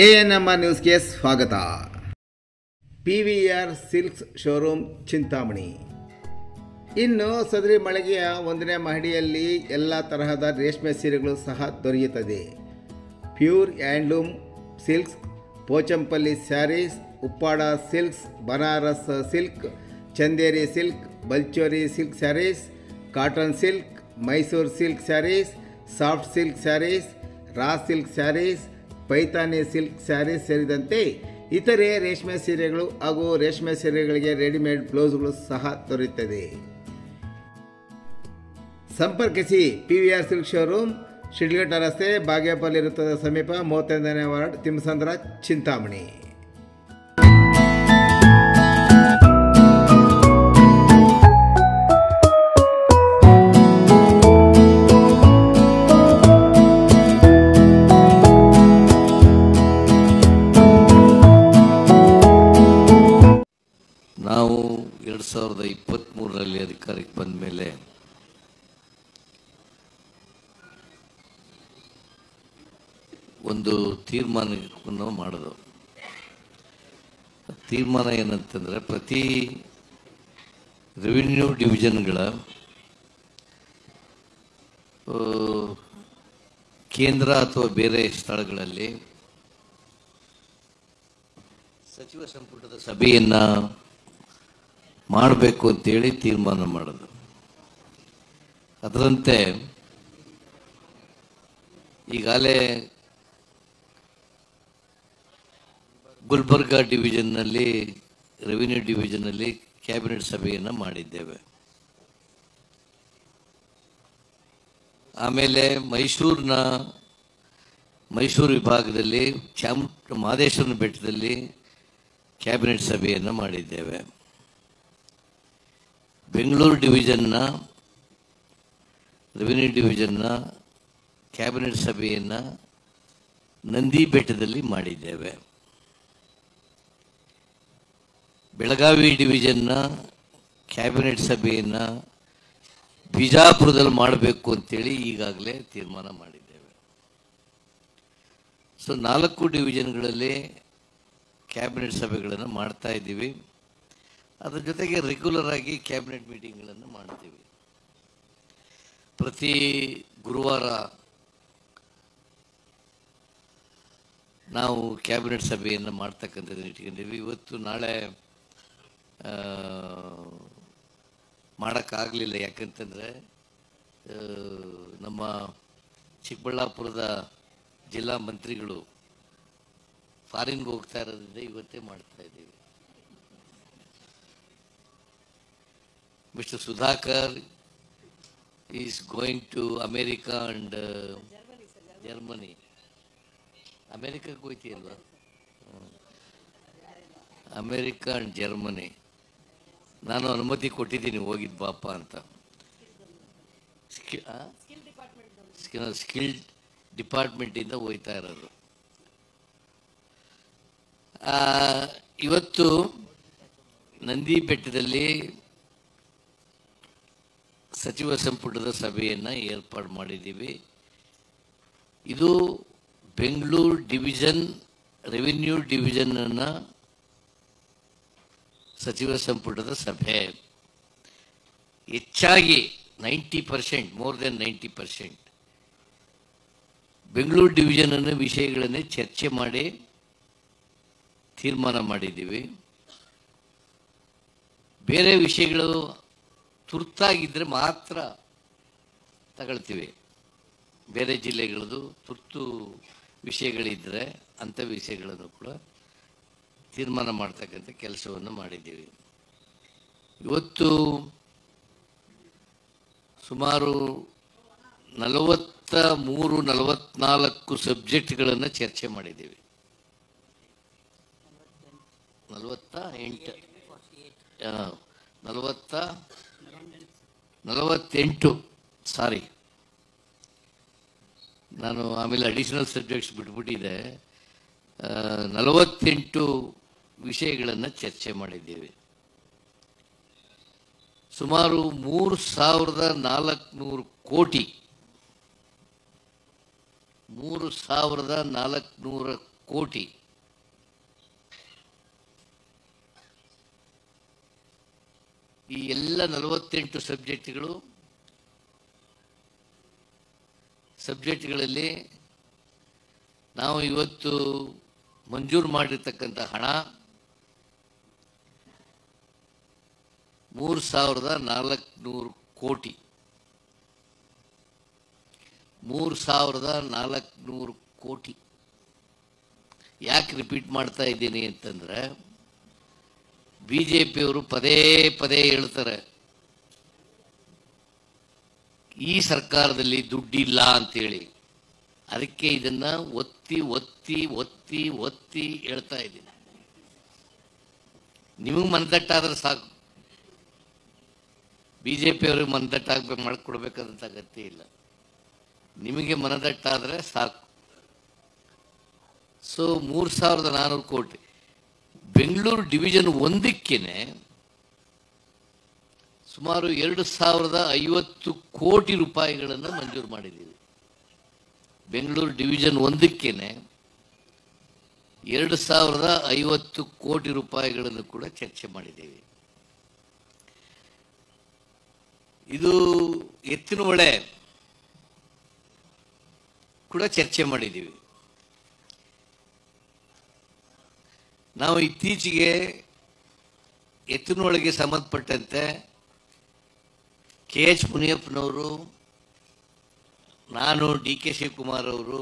ANMR ನ್ಯೂಸ್ಗೆ ಸ್ವಾಗತ. PVR silks showroom Chintamani. ಇನ್ನು ಸದರಿ ಮಳಿಗೆಯ 1ನೇ ಮಹಡಿಯಲ್ಲಿ ಎಲ್ಲ ತರಹದ ರೇಷ್ಮೆ ಸೀರೆಗಳು ಸಹ ದೊರೆಯುತ್ತದೆ. Pure handloom silks, Pochampally sarees, Uppada silks, Banaras silk, Chanderi silk, Baluchari silk sarees, cotton silk, Mysuru silk sarees, soft silk sarees, raw silk sarees, Paithani silk sarees ಸೇರಿದಂತೆ ಇತರೆ ರೇಷ್ಮೆ ಸೀರೆಗಳು ಹಾಗೂ ರೇಷ್ಮೆ ಸೀರೆಗಳಿಗೆ ರೆಡಿಮೇಡ್ ಬ್ಲೌಸ್ಗಳು ಸಹ ದೊರೆಯುತ್ತದೆ. ಸಂಪರ್ಕಿಸಿ PVR ಸಿಲ್ಕ್ ಶೋರೂಮ್, ಶಿಡ್ಲಘಟ್ಟ ರಸ್ತೆ, ಬಾಗೇಪಲ್ಲಿ ವೃತ್ತದ ಸಮೀಪ, 35ನೇ ವಾರ್ಡ್, ತಿಮ್ಮಸಂದ್ರ, ಚಿಂತಾಮಣಿ. ನಾವು 2023ರಲ್ಲಿ ಅಧಿಕಾರಕ್ಕೆ ಬಂದ ಮೇಲೆ ಒಂದು ತೀರ್ಮಾನವನ್ನು ಮಾಡೋದು. ತೀರ್ಮಾನ ಏನಂತಂದರೆ, ಪ್ರತಿ ರೆವಿನ್ಯೂ ಡಿವಿಷನ್ಗಳ ಕೇಂದ್ರ ಅಥವಾ ಬೇರೆ ಸ್ಥಳಗಳಲ್ಲಿ ಸಚಿವ ಸಂಪುಟದ ಸಭೆಯನ್ನು ಮಾಡಬೇಕು ಅಂತೇಳಿ ತೀರ್ಮಾನ ಮಾಡೋದು. ಅದರಂತೆ ಈಗಾಗಲೇ ಗುಲ್ಬರ್ಗಾ ಡಿವಿಷನ್ನಲ್ಲಿ, ರೆವಿನ್ಯೂ ಡಿವಿಷನ್ನಲ್ಲಿ ಕ್ಯಾಬಿನೆಟ್ ಸಭೆಯನ್ನು ಮಾಡಿದ್ದೇವೆ. ಆಮೇಲೆ ಮೈಸೂರು ವಿಭಾಗದಲ್ಲಿ ಮಹದೇಶ್ವರನ ಬೆಟ್ಟದಲ್ಲಿ ಕ್ಯಾಬಿನೆಟ್ ಸಭೆಯನ್ನು ಮಾಡಿದ್ದೇವೆ. ಬೆಂಗಳೂರು ಡಿವಿಷನ್ನ ರೆವಿನ್ಯೂ ಡಿವಿಷನ್ನ ಕ್ಯಾಬಿನೆಟ್ ಸಭೆಯನ್ನು ನಂದಿ ಬೆಟ್ಟದಲ್ಲಿ ಮಾಡಿದ್ದೇವೆ. ಬೆಳಗಾವಿ ಡಿವಿಷನ್ನ ಕ್ಯಾಬಿನೆಟ್ ಸಭೆಯನ್ನು ಬಿಜಾಪುರದಲ್ಲಿ ಮಾಡಬೇಕು ಅಂತೇಳಿ ಈಗಾಗಲೇ ತೀರ್ಮಾನ ಮಾಡಿದ್ದೇವೆ. ಸೊ 4 ಡಿವಿಷನ್ಗಳಲ್ಲಿ ಕ್ಯಾಬಿನೆಟ್ ಸಭೆಗಳನ್ನು ಮಾಡ್ತಾ ಇದ್ದೀವಿ. ಅದರ ಜೊತೆಗೆ ರೆಗ್ಯುಲರ್ ಆಗಿ ಕ್ಯಾಬಿನೆಟ್ ಮೀಟಿಂಗ್ಗಳನ್ನು ಮಾಡ್ತೀವಿ. ಪ್ರತಿ ಗುರುವಾರ ನಾವು ಕ್ಯಾಬಿನೆಟ್ ಸಭೆಯನ್ನು ಮಾಡ್ತಕ್ಕಂಥದ್ದನ್ನು ಇಟ್ಕೊಂಡಿದ್ದೀವಿ. ಇವತ್ತು ನಾಳೆ ಮಾಡೋಕ್ಕಾಗಲಿಲ್ಲ. ಯಾಕಂತಂದರೆ ನಮ್ಮ ಚಿಕ್ಕಬಳ್ಳಾಪುರದ ಜಿಲ್ಲಾ ಮಂತ್ರಿಗಳು ಫಾರಿನ್ಗೆ ಹೋಗ್ತಾ ಇರೋದ್ರಿಂದ ಇವತ್ತೇ ಮಾಡ್ತಾ ಇದ್ದೀವಿ. Mister Sudhakar is going to America and Germany. ಅಮೇರಿಕಕ್ಕೆ ಹೋಗ್ತೀಯಲ್ವಾ? America and Germany. ನಾನು ಅನುಮತಿ ಕೊಟ್ಟಿದ್ದೀನಿ, ಹೋಗಿದ್ದು ಬಾಪ ಅಂತ. ಸ್ಕಿಲ್ ಡಿಪಾರ್ಟ್ಮೆಂಟಿಂದ ಹೋಗ್ತಾ ಇರೋದು. ಇವತ್ತು ನಂದಿ ಬೆಟ್ಟದಲ್ಲಿ ಸಚಿವ ಸಂಪುಟದ ಸಭೆಯನ್ನು ಏರ್ಪಾಡು ಮಾಡಿದ್ದೀವಿ. ಇದು ಬೆಂಗಳೂರು ಡಿವಿಷನ್ ರೆವಿನ್ಯೂ ಡಿವಿಷನ್ನ ಸಚಿವ ಸಂಪುಟದ ಸಭೆ. ಹೆಚ್ಚಾಗಿ 90%, ಮೋರ್ ದೆನ್ 90% ಬೆಂಗಳೂರು ಡಿವಿಷನ್ನ ವಿಷಯಗಳನ್ನೇ ಚರ್ಚೆ ಮಾಡಿ ತೀರ್ಮಾನ ಮಾಡಿದ್ದೀವಿ. ಬೇರೆ ವಿಷಯಗಳು ತುರ್ತಾಗಿದ್ದರೆ ಮಾತ್ರ ತಗೊಳ್ತೀವಿ. ಬೇರೆ ಜಿಲ್ಲೆಗಳದ್ದು ತುರ್ತು ವಿಷಯಗಳಿದ್ದರೆ ಅಂಥ ವಿಷಯಗಳನ್ನು ಕೂಡ ತೀರ್ಮಾನ ಮಾಡ್ತಕ್ಕಂಥ ಕೆಲಸವನ್ನು ಮಾಡಿದ್ದೀವಿ. ಇವತ್ತು ಸುಮಾರು 43-44 ಸಬ್ಜೆಕ್ಟ್ಗಳನ್ನು ಚರ್ಚೆ ಮಾಡಿದ್ದೀವಿ. 48 ಸಾರಿ, ನಾನು ಆಮೇಲೆ ಅಡಿಷನಲ್ ಸಬ್ಜೆಕ್ಟ್ಸ್ ಬಿಟ್ಬಿಟ್ಟಿದ್ದೆ. 48 ವಿಷಯಗಳನ್ನು ಚರ್ಚೆ ಮಾಡಿದ್ದೀವಿ. ಸುಮಾರು 3,400 ಕೋಟಿ 3,400 ಕೋಟಿ. ಈ ಎಲ್ಲ 48 ಸಬ್ಜೆಕ್ಟ್ಗಳಲ್ಲಿ ನಾವು ಇವತ್ತು ಮಂಜೂರು ಮಾಡಿರ್ತಕ್ಕಂಥ ಹಣ 3,400 ಕೋಟಿ. 3,400 ಕೋಟಿ. ಯಾಕೆ ರಿಪೀಟ್ ಮಾಡ್ತಾ ಇದ್ದೀನಿ ಅಂತಂದರೆ, ಬಿ ಜೆ ಪಿಯವರು ಪದೇ ಪದೇ ಹೇಳ್ತಾರೆ ಈ ಸರ್ಕಾರದಲ್ಲಿ ದುಡ್ಡಿಲ್ಲ ಅಂತೇಳಿ. ಅದಕ್ಕೆ ಇದನ್ನು ಒತ್ತಿ ಒತ್ತಿ ಒತ್ತಿ ಒತ್ತಿ ಹೇಳ್ತಾ ಇದ್ದೀನಿ. ನಿಮಗೆ ಮನದಟ್ಟಾದ್ರೆ ಸಾಕು, ಬಿ ಜೆ ಪಿಯವ್ರಿಗೆ ಮನದಟ್ಟಾಗಬೇಕು ಮಾಡಿಕೊಡ್ಬೇಕಂತ ಅಗತ್ಯ ಇಲ್ಲ. ನಿಮಗೆ ಮನದಟ್ಟಾದರೆ ಸಾಕು. ಸೊ 3,400 ಕೋಟಿ. ಬೆಂಗಳೂರು ಡಿವಿಷನ್ 1ಕ್ಕೇನೆ ಸುಮಾರು 2,050 ಕೋಟಿ ರೂಪಾಯಿಗಳನ್ನು ಮಂಜೂರು ಮಾಡಿದ್ದೀವಿ. ಬೆಂಗಳೂರು ಡಿವಿಷನ್ 1ಕ್ಕೇನೆ 2,050 ಕೋಟಿ ರೂಪಾಯಿಗಳನ್ನು ಕೂಡ ಚರ್ಚೆ ಮಾಡಿದ್ದೀವಿ. ಇದು ಎತ್ತಿನಹೊಳೆ ಕೂಡ ಚರ್ಚೆ ಮಾಡಿದ್ದೀವಿ. ನಾವು ಇತ್ತೀಚೆಗೆ ಎತ್ತಿನಹೊಳೆಗೆ ಸಂಬಂಧಪಟ್ಟಂತೆ ಕೆ ಎಚ್ ಮುನಿಯಪ್ಪನವರು, ನಾನು, ಡಿ ಕೆ ಶಿವಕುಮಾರ್ ಅವರು,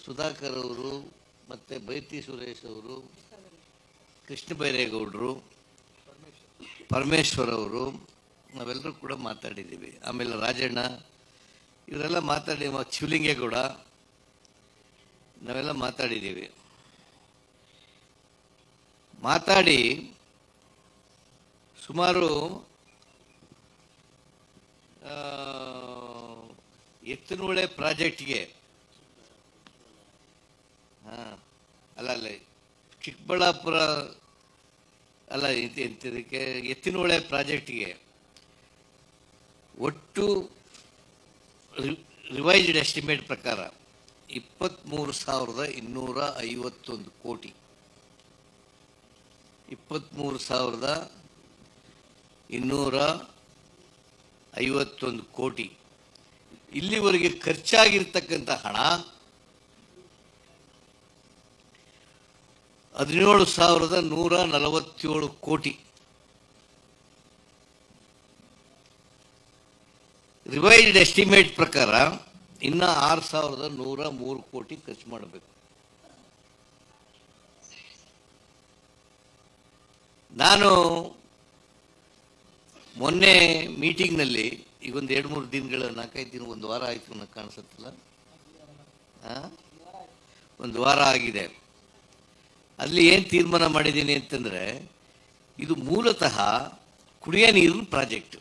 ಸುಧಾಕರ್ ಅವರು, ಮತ್ತು ಬೈತಿ ಸುರೇಶ್ ಅವರು, ಕೃಷ್ಣ ಬೈರೇಗೌಡರು, ಪರಮೇಶ್ವರ್ ಅವರು, ನಾವೆಲ್ಲರೂ ಕೂಡ ಮಾತಾಡಿದ್ದೀವಿ. ಆಮೇಲೆ ರಾಜಣ್ಣ ಇವರೆಲ್ಲ ಮಾತಾಡಿ, ಶಿವಲಿಂಗೇಗೌಡ ನಾವೆಲ್ಲ ಮಾತಾಡಿದ್ದೀವಿ. ಮಾತಾಡಿ ಸುಮಾರು ಎತ್ತಿನಹೊಳೆ ಪ್ರಾಜೆಕ್ಟ್ಗೆ ಅಲ್ಲ ಚಿಕ್ಕಬಳ್ಳಾಪುರ ಅಲ್ಲ ಇದಕ್ಕೆ ಎತ್ತಿನಹೊಳೆ ಪ್ರಾಜೆಕ್ಟ್ಗೆ ಒಟ್ಟು ರಿವೈಸ್ಡ್ ಎಸ್ಟಿಮೇಟ್ ಪ್ರಕಾರ 23,251 ಕೋಟಿ. 23,251 ಕೋಟಿ. ಇಲ್ಲಿವರೆಗೆ ಖರ್ಚಾಗಿರ್ತಕ್ಕಂಥ ಹಣ 17,147 ಕೋಟಿ. ರಿವೈಸ್ಡ್ ಎಸ್ಟಿಮೇಟ್ ಪ್ರಕಾರ ಇನ್ನು 6,103 ಕೋಟಿ ಖರ್ಚು ಮಾಡಬೇಕು. ನಾನು ಮೊನ್ನೆ ಮೀಟಿಂಗ್ನಲ್ಲಿ ಈಗ ಒಂದು 2-3 ದಿನಗಳ 4-5 ದಿನ, ಒಂದು ವಾರ ಆಯಿತು ನನಗೆ ಕಾಣಿಸುತ್ತಿಲ್ಲ, ಒಂದು ವಾರ ಆಗಿದೆ. ಅಲ್ಲಿ ಏನು ತೀರ್ಮಾನ ಮಾಡಿದ್ದೀನಿ ಅಂತಂದರೆ, ಇದು ಮೂಲತಃ ಕುಡಿಯೋ ನೀರಿನ ಪ್ರಾಜೆಕ್ಟ್.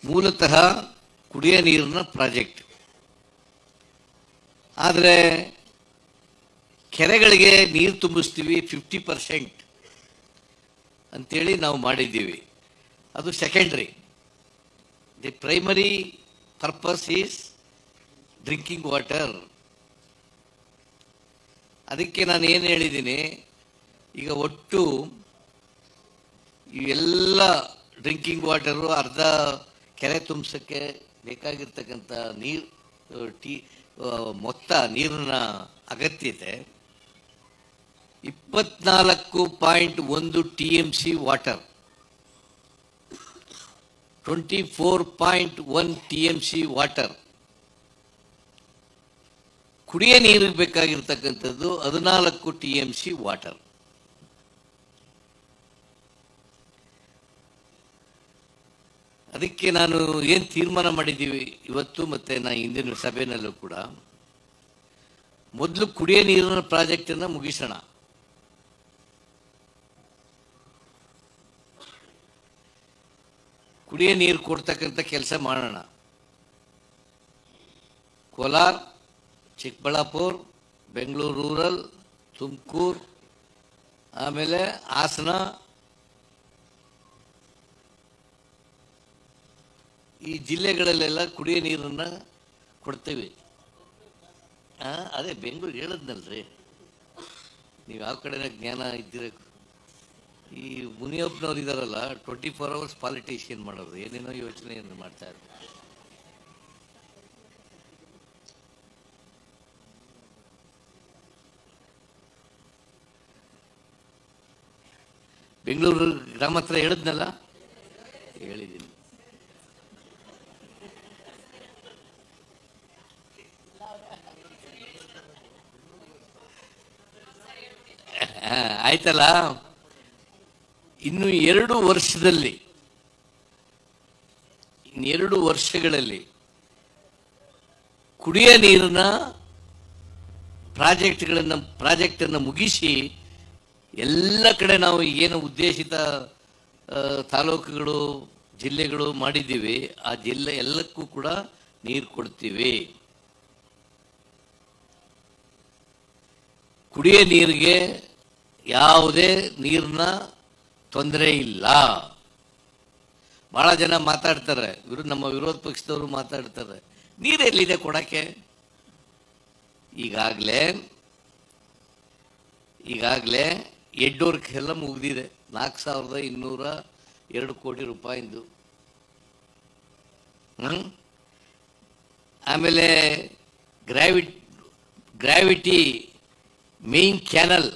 ಮೂಲತಃ ಕುಡಿಯೋ ನೀರಿನ ಪ್ರಾಜೆಕ್ಟ್. ಆದರೆ ಕೆರೆಗಳಿಗೆ ನೀರು ತುಂಬಿಸ್ತೀವಿ 50% ಅಂತೇಳಿ ನಾವು ಮಾಡಿದ್ದೀವಿ. ಅದು secondary. The primary purpose is drinking water. ಅದಕ್ಕೆ ನಾನು ಏನು ಹೇಳಿದ್ದೀನಿ, ಈಗ ಒಟ್ಟು ಇವೆಲ್ಲ ಡ್ರಿಂಕಿಂಗ್ ವಾಟರು, ಅರ್ಧ ಕೆರೆ ತುಂಬಿಸೋಕ್ಕೆ ಬೇಕಾಗಿರ್ತಕ್ಕಂಥ ಮೊತ್ತ ನೀರಿನ ಅಗತ್ಯತೆ 24.1 TMC ವಾಟರ್, 24.1 TMC ವಾಟರ್. ಕುಡಿಯ ನೀರಿಗೆ ಬೇಕಾಗಿರ್ತಕ್ಕಂಥದ್ದು 14 TMC ವಾಟರ್. ಅದಕ್ಕೆ ನಾನು ಏನು ತೀರ್ಮಾನ ಮಾಡಿದ್ದೀವಿ ಇವತ್ತು, ಮತ್ತು ನಾನು ಹಿಂದಿನ ಸಭೆಯಲ್ಲೂ ಕೂಡ, ಮೊದಲು ಕುಡಿಯ ನೀರಿನ ಪ್ರಾಜೆಕ್ಟನ್ನು ಮುಗಿಸೋಣ. ಕುಡಿಯ ನೀರು ಕೊಡ್ತಕ್ಕಂಥ ಕೆಲಸ ಮಾಡೋಣ. ಕೋಲಾರ, ಚಿಕ್ಕಬಳ್ಳಾಪುರ, ಬೆಂಗಳೂರು ರೂರಲ್, ತುಮಕೂರು, ಆಮೇಲೆ ಹಾಸನ, ಈ ಜಿಲ್ಲೆಗಳಲ್ಲೆಲ್ಲ ಕುಡಿಯೋ ನೀರನ್ನು ಕೊಡ್ತೇವೆ. ಅದೇ ಬೆಂಗಳೂರು ಹೇಳಿದ್ನಲ್ರಿ, ನೀವು ಯಾವ ಕಡೆನ ಜ್ಞಾನ ಇದ್ದಿರ. ಈ ಮುನಿಯಪ್ಪನವ್ರು ಇದಾರಲ್ಲ, 24 hours ಪಾಲಿಟಿಷಿಯನ್ ಮಾಡೋರು, ಏನೇನೋ ಯೋಚನೆಯನ್ನು ಮಾಡ್ತಾ ಇದ್ದಾರೆ. ಬೆಂಗಳೂರು ಗ್ರಾಮ ಹತ್ರ ಹೇಳಿದ್ನಲ್ಲ, ಹೇಳಿದ್ದೀನಿ. ಆಯ್ತಲ್ಲ. ಇನ್ನು 2 ವರ್ಷಗಳಲ್ಲಿ ಕುಡಿಯ ನೀರಿನ ಪ್ರಾಜೆಕ್ಟನ್ನು ಮುಗಿಸಿ ಎಲ್ಲ ಕಡೆ ನಾವು ಏನು ಉದ್ದೇಶಿತ ತಾಲೂಕುಗಳು ಜಿಲ್ಲೆಗಳು ಮಾಡಿದ್ದೀವಿ, ಆ ಜಿಲ್ಲೆ ಎಲ್ಲಕ್ಕೂ ಕೂಡ ನೀರು ಕೊಡ್ತೀವಿ. ಕುಡಿಯ ನೀರಿಗೆ ಯಾವುದೇ ನೀರಿನ ತೊಂದರೆ ಇಲ್ಲ. ಬಹಳ ಜನ ಮಾತಾಡ್ತಾರೆ, ನಮ್ಮ ವಿರೋಧ ಪಕ್ಷದವರು ಮಾತಾಡ್ತಾರೆ, ನೀರೆಲ್ಲಿದೆ ಕೊಡಕ್ಕೆ. ಈಗಾಗಲೇ ಎಡ್ಡೋರ್ಕ್ ಎಲ್ಲ ಮುಗಿದಿದೆ. 4,202 ಕೋಟಿ ರೂಪಾಯಿಂದು. ಆಮೇಲೆ ಗ್ರಾವಿಟಿ ಮೇನ್ ಕ್ಯಾನಲ್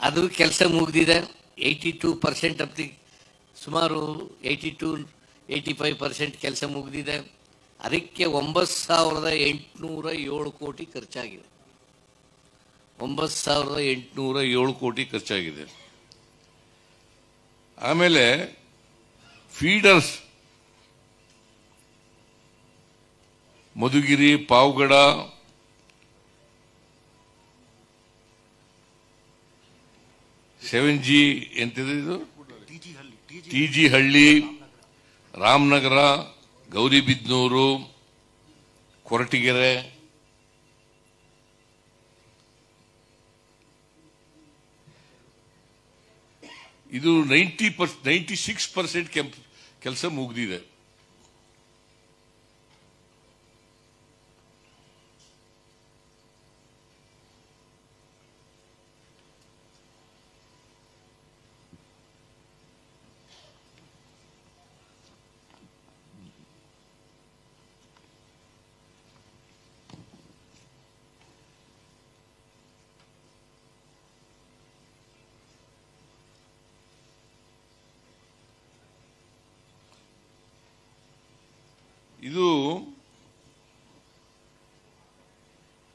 ಅದು ಕೆಲಸ ಮುಗಿದಿದೆ. 82% ಆಫ್ ದಿ, ಸುಮಾರು 82-85% ಕೆಲಸ ಮುಗಿದಿದೆ. ಅದಕ್ಕೆ 9,807 ಕೋಟಿ ಖರ್ಚಾಗಿದೆ. 9,807 ಕೋಟಿ ಖರ್ಚಾಗಿದೆ. ಆಮೇಲೆ feeders Madhugiri, Pavagada, seven G ಎಂತಿದೆ ಇದು, ಟಿ.ಜಿ. ಹಳ್ಳಿ, ರಾಮನಗರ, ಗೌರಿಬಿದನೂರು, ಕೊರಟಗೆರೆ, ಇದು 96% ಕೆಲಸ ಮುಗಿದಿದೆ. ಇದು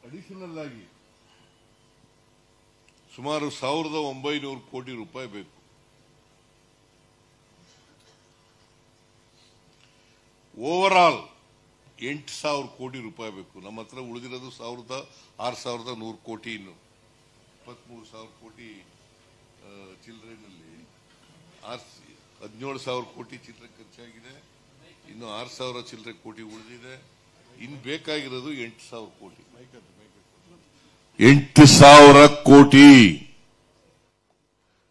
ಅಡಿಷನಲ್ ಆಗಿ ಸುಮಾರು 1,900 ಕೋಟಿ ರೂಪಾಯಿ ಬೇಕು. ಓವರ್ ಆಲ್ 8,000 ಕೋಟಿ ರೂಪಾಯಿ ಬೇಕು. ನಮ್ಮ ಹತ್ರ ಉಳಿದಿರೋದು 6,100 ಕೋಟಿ. ಇನ್ನು 23,000 ಕೋಟಿ ಚಿಲ್ಲರೆನಲ್ಲಿ 17,000 ಕೋಟಿ ಚಿಲ್ಲರೆ ಖರ್ಚಾಗಿದೆ. ಇನ್ನು 6,000 ಚಿಲ್ಲರೆ ಕೋಟಿ ಉಳಿದಿದೆ. ಇನ್ನು ಬೇಕಾಗಿರೋದು 8,000 ಕೋಟಿ. 8,000 ಕೋಟಿ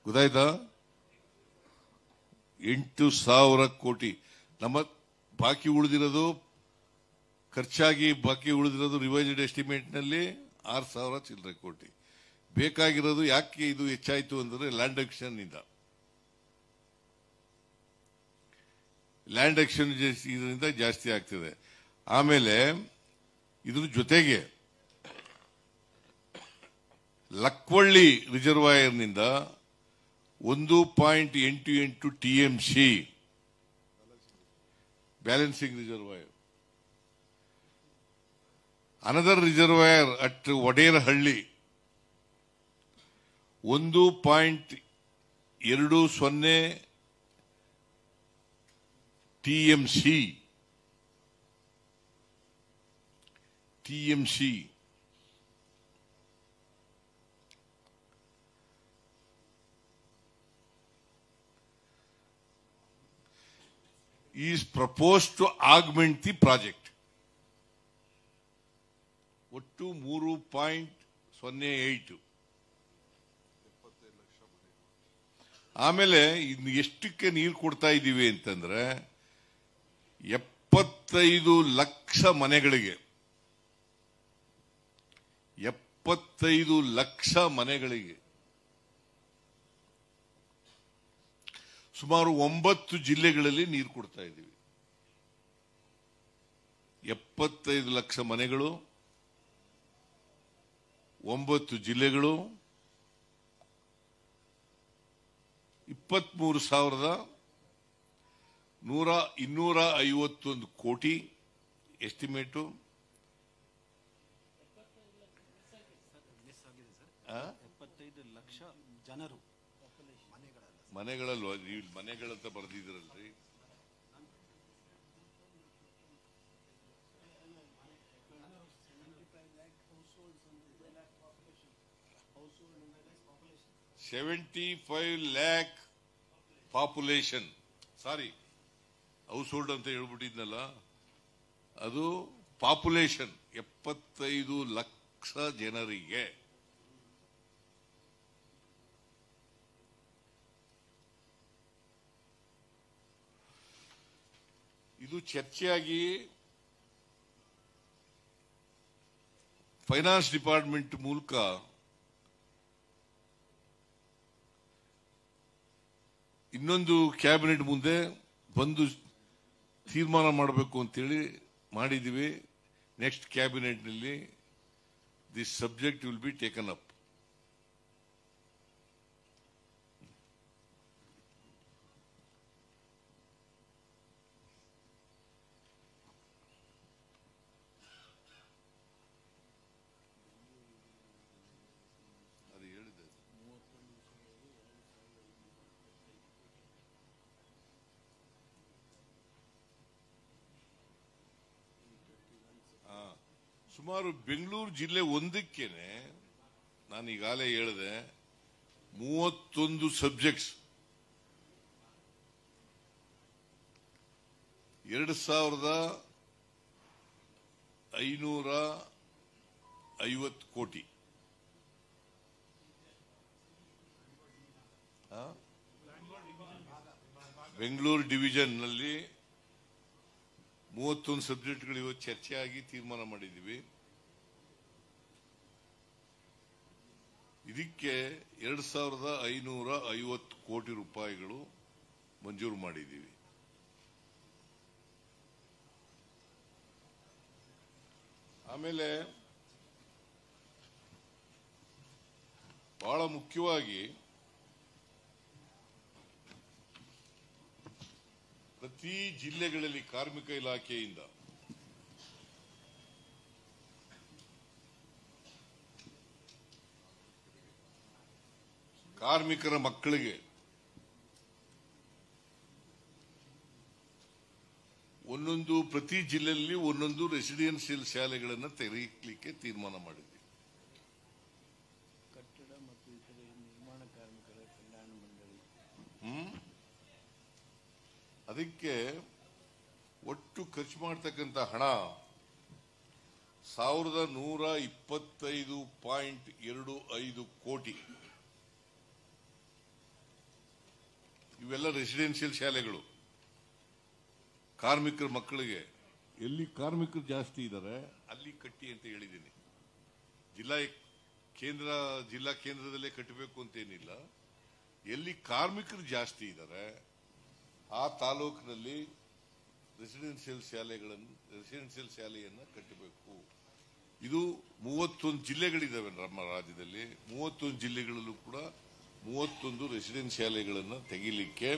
ಗೊತ್ತಾಯ್ತಾ? 8,000 ಕೋಟಿ ನಮ್ಮ ಬಾಕಿ ಉಳಿದಿರೋದು, ಖರ್ಚಾಗಿ ಬಾಕಿ ಉಳಿದಿರೋದು ರಿವೈಸ್ಡ್ ಎಸ್ಟಿಮೇಟ್ ನಲ್ಲಿ 6,000 ಚಿಲ್ಲರೆ ಕೋಟಿ ಬೇಕಾಗಿರೋದು. ಯಾಕೆ ಇದು ಹೆಚ್ಚಾಯಿತು ಅಂದರೆ ಲ್ಯಾಂಡ್ ಅಕ್ವಿಸಿಷನ್ ಇಂದ. ಲ್ಯಾಂಡ್ ಅಕ್ವಿಸಿಷನ್ ಇದರಿಂದ ಜಾಸ್ತಿ ಆಗ್ತದೆ. ಆಮೇಲೆ ಇದ್ರ ಜೊತೆಗೆ ಲಕ್ವಳ್ಳಿ ರಿಸರ್ವಾಯರ್ನಿಂದ 1.88 TMC balancing reservoir, another reservoir at Vaderahalli 1.20 TMC is proposed to augment the project. ಒಟ್ಟು 3.08 ಆಮೇಲೆ ಇನ್ನು ಎಷ್ಟಕ್ಕೆ ನೀರು ಕೊಡ್ತಾ ಇದ್ದೀವಿ ಅಂತಂದ್ರೆ 75 ಲಕ್ಷ ಮನೆಗಳಿಗೆ 75 ಲಕ್ಷ ಮನೆಗಳಿಗೆ ಸುಮಾರು 9 ಜಿಲ್ಲೆಗಳಲ್ಲಿ ನೀರು ಕೊಡ್ತಾ ಇದ್ದೀವಿ. 75 ಲಕ್ಷ ಮನೆಗಳು, 9 ಜಿಲ್ಲೆಗಳು, 23,251 ಕೋಟಿ ಎಸ್ಟಿಮೇಟು. ಜನರು ಮನೆಗಳಲ್ವ, ಮನೆಗಳಂತ ಬರೆದಿದ್ರಲ್ರಿ. $75 lakh ಪಾಪ್ಯುಲೇಷನ್, ಸಾರಿ ಹೌಸ್ ಹೋಲ್ಡ್ ಅಂತ ಹೇಳ್ಬಿಟ್ಟಿದ್ನಲ್ಲ, ಅದು ಪಾಪ್ಯುಲೇಷನ್ 75 ಲಕ್ಷ ಜನರಿಗೆ. ಇದು ಚರ್ಚೆಯಾಗಿ ಫೈನಾನ್ಸ್ ಡಿಪಾರ್ಟ್ಮೆಂಟ್ ಮೂಲಕ ಇನ್ನೊಂದು ಕ್ಯಾಬಿನೆಟ್ ಮುಂದೆ ಬಂದು ತೀರ್ಮಾನ ಮಾಡಬೇಕು ಅಂತೇಳಿ ಮಾಡಿದ್ದೀವಿ. ನೆಕ್ಸ್ಟ್ ಕ್ಯಾಬಿನೆಟ್ನಲ್ಲಿ this subject will be taken up. ಸುಮಾರು ಬೆಂಗಳೂರು ಜಿಲ್ಲೆ ಒಂದಕ್ಕೇನೆ ನಾನು ಈಗಾಗಲೇ ಹೇಳಿದೆ 31 ಸಬ್ಜೆಕ್ಟ್ಸ್ 2,550 ಕೋಟಿ. ಬೆಂಗಳೂರು ಡಿವಿಷನ್ ನಲ್ಲಿ 31 ಸಬ್ಜೆಕ್ಟ್ಗಳು ಇವತ್ತು ಚರ್ಚೆಯಾಗಿ ತೀರ್ಮಾನ ಮಾಡಿದ್ದೀವಿ. ಇದಕ್ಕೆ 2,550 ಕೋಟಿ ರೂಪಾಯಿಗಳು ಮಂಜೂರು ಮಾಡಿದ್ದೀವಿ. ಆಮೇಲೆ ಬಹಳ ಮುಖ್ಯವಾಗಿ ಪ್ರತಿ ಜಿಲ್ಲೆಗಳಲ್ಲಿ ಕಾರ್ಮಿಕ ಇಲಾಖೆಯಿಂದ ಕಾರ್ಮಿಕರ ಮಕ್ಕಳಿಗೆ ಪ್ರತಿ ಜಿಲ್ಲೆಯಲ್ಲಿ ಒಂದೊಂದು ರೆಸಿಡೆನ್ಸಿಯಲ್ ಶಾಲೆಗಳನ್ನು ತೆರೆಯಲಿಕ್ಕೆ ತೀರ್ಮಾನ ಮಾಡಿದ್ವಿ. ಕಟ್ಟಡ ಮತ್ತು ಇತರ ನಿರ್ಮಾಣ ಕಾರ್ಮಿಕರ ಕಲ್ಯಾಣ ಮಂಡಳಿ ಅದಕ್ಕೆ ಒಟ್ಟು ಖರ್ಚು ಮಾಡತಕ್ಕಂಥ ಹಣ 1,125.25 ಕೋಟಿ. ಇವೆಲ್ಲ ರೆಸಿಡೆನ್ಸಿಯಲ್ ಶಾಲೆಗಳು. ಕಾರ್ಮಿಕರ ಮಕ್ಕಳಿಗೆ ಎಲ್ಲಿ ಕಾರ್ಮಿಕರು ಜಾಸ್ತಿ ಇದ್ದಾರೆ ಅಲ್ಲಿ ಕಟ್ಟಿ ಅಂತ ಹೇಳಿದ್ದೀನಿ. ಜಿಲ್ಲಾ ಕೇಂದ್ರದಲ್ಲೇ ಕಟ್ಟಬೇಕು ಅಂತೇನಿಲ್ಲ. ಎಲ್ಲಿ ಕಾರ್ಮಿಕರು ಜಾಸ್ತಿ ಇದ್ದಾರೆ ಆ ತಾಲೂಕಿನಲ್ಲಿ ರೆಸಿಡೆನ್ಸಿಯಲ್ ಶಾಲೆಯನ್ನು ಕಟ್ಟಬೇಕು. ಇದು 31 ಜಿಲ್ಲೆಗಳಿದ್ದಾವೆ ನಮ್ಮ ರಾಜ್ಯದಲ್ಲಿ. 31 ಜಿಲ್ಲೆಗಳಲ್ಲೂ ಕೂಡ 31 ರೆಸಿಡೆನ್ಸ್ ಶಾಲೆಗಳನ್ನು ತೆಗಿಲಿಕ್ಕೆ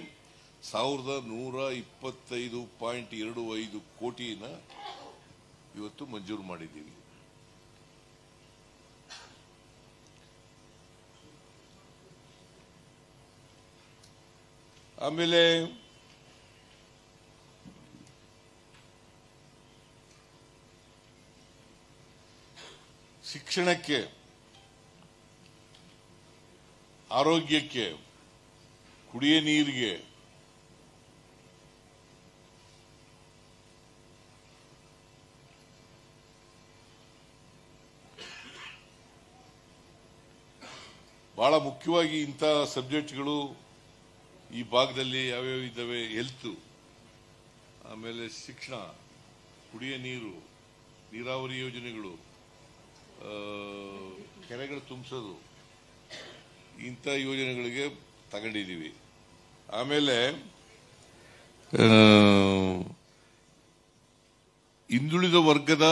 1,125.25 ಕೋಟಿನ ಇವತ್ತು ಮಂಜೂರು ಮಾಡಿದ್ದೀವಿ. ಆಮೇಲೆ ಶಿಕ್ಷಣಕ್ಕೆ, ಆರೋಗ್ಯಕ್ಕೆ, ಕುಡಿಯ ನೀರಿಗೆ ಬಹಳ ಮುಖ್ಯವಾಗಿ ಇಂಥ ಸಬ್ಜೆಕ್ಟ್ಗಳು ಈ ಭಾಗದಲ್ಲಿ ಯಾವ್ಯಾವ ಇದ್ದಾವೆ, ಹೆಲ್ತ್, ಆಮೇಲೆ ಶಿಕ್ಷಣ, ಕುಡಿಯ ನೀರು, ನೀರಾವರಿ ಯೋಜನೆಗಳು, ಕೆರೆಗಳು ತುಂಬಿಸೋದು, ಇಂಥ ಯೋಜನೆಗಳಿಗೆ ತಗೊಂಡಿದ್ದೀವಿ. ಆಮೇಲೆ ಹಿಂದುಳಿದ ವರ್ಗದ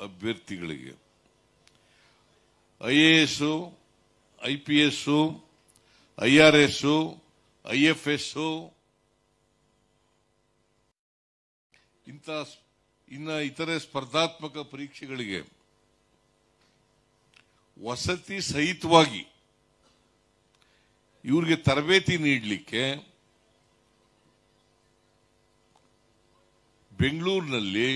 ಅಭ್ಯರ್ಥಿಗಳಿಗೆ IAS, IPS, IRS, IFS ಇನ್ನ ಇತರೆ ಸ್ಪರ್ಧಾತ್ಮಕ ಪರೀಕ್ಷೆಗಳಿಗೆ ವಸತಿ ಸಹಿತವಾಗಿ ಇವರಿಗೆ ತರಬೇತಿ ನೀಡಲಿಕ್ಕೆ ಬೆಂಗಳೂರಿನಲ್ಲಿ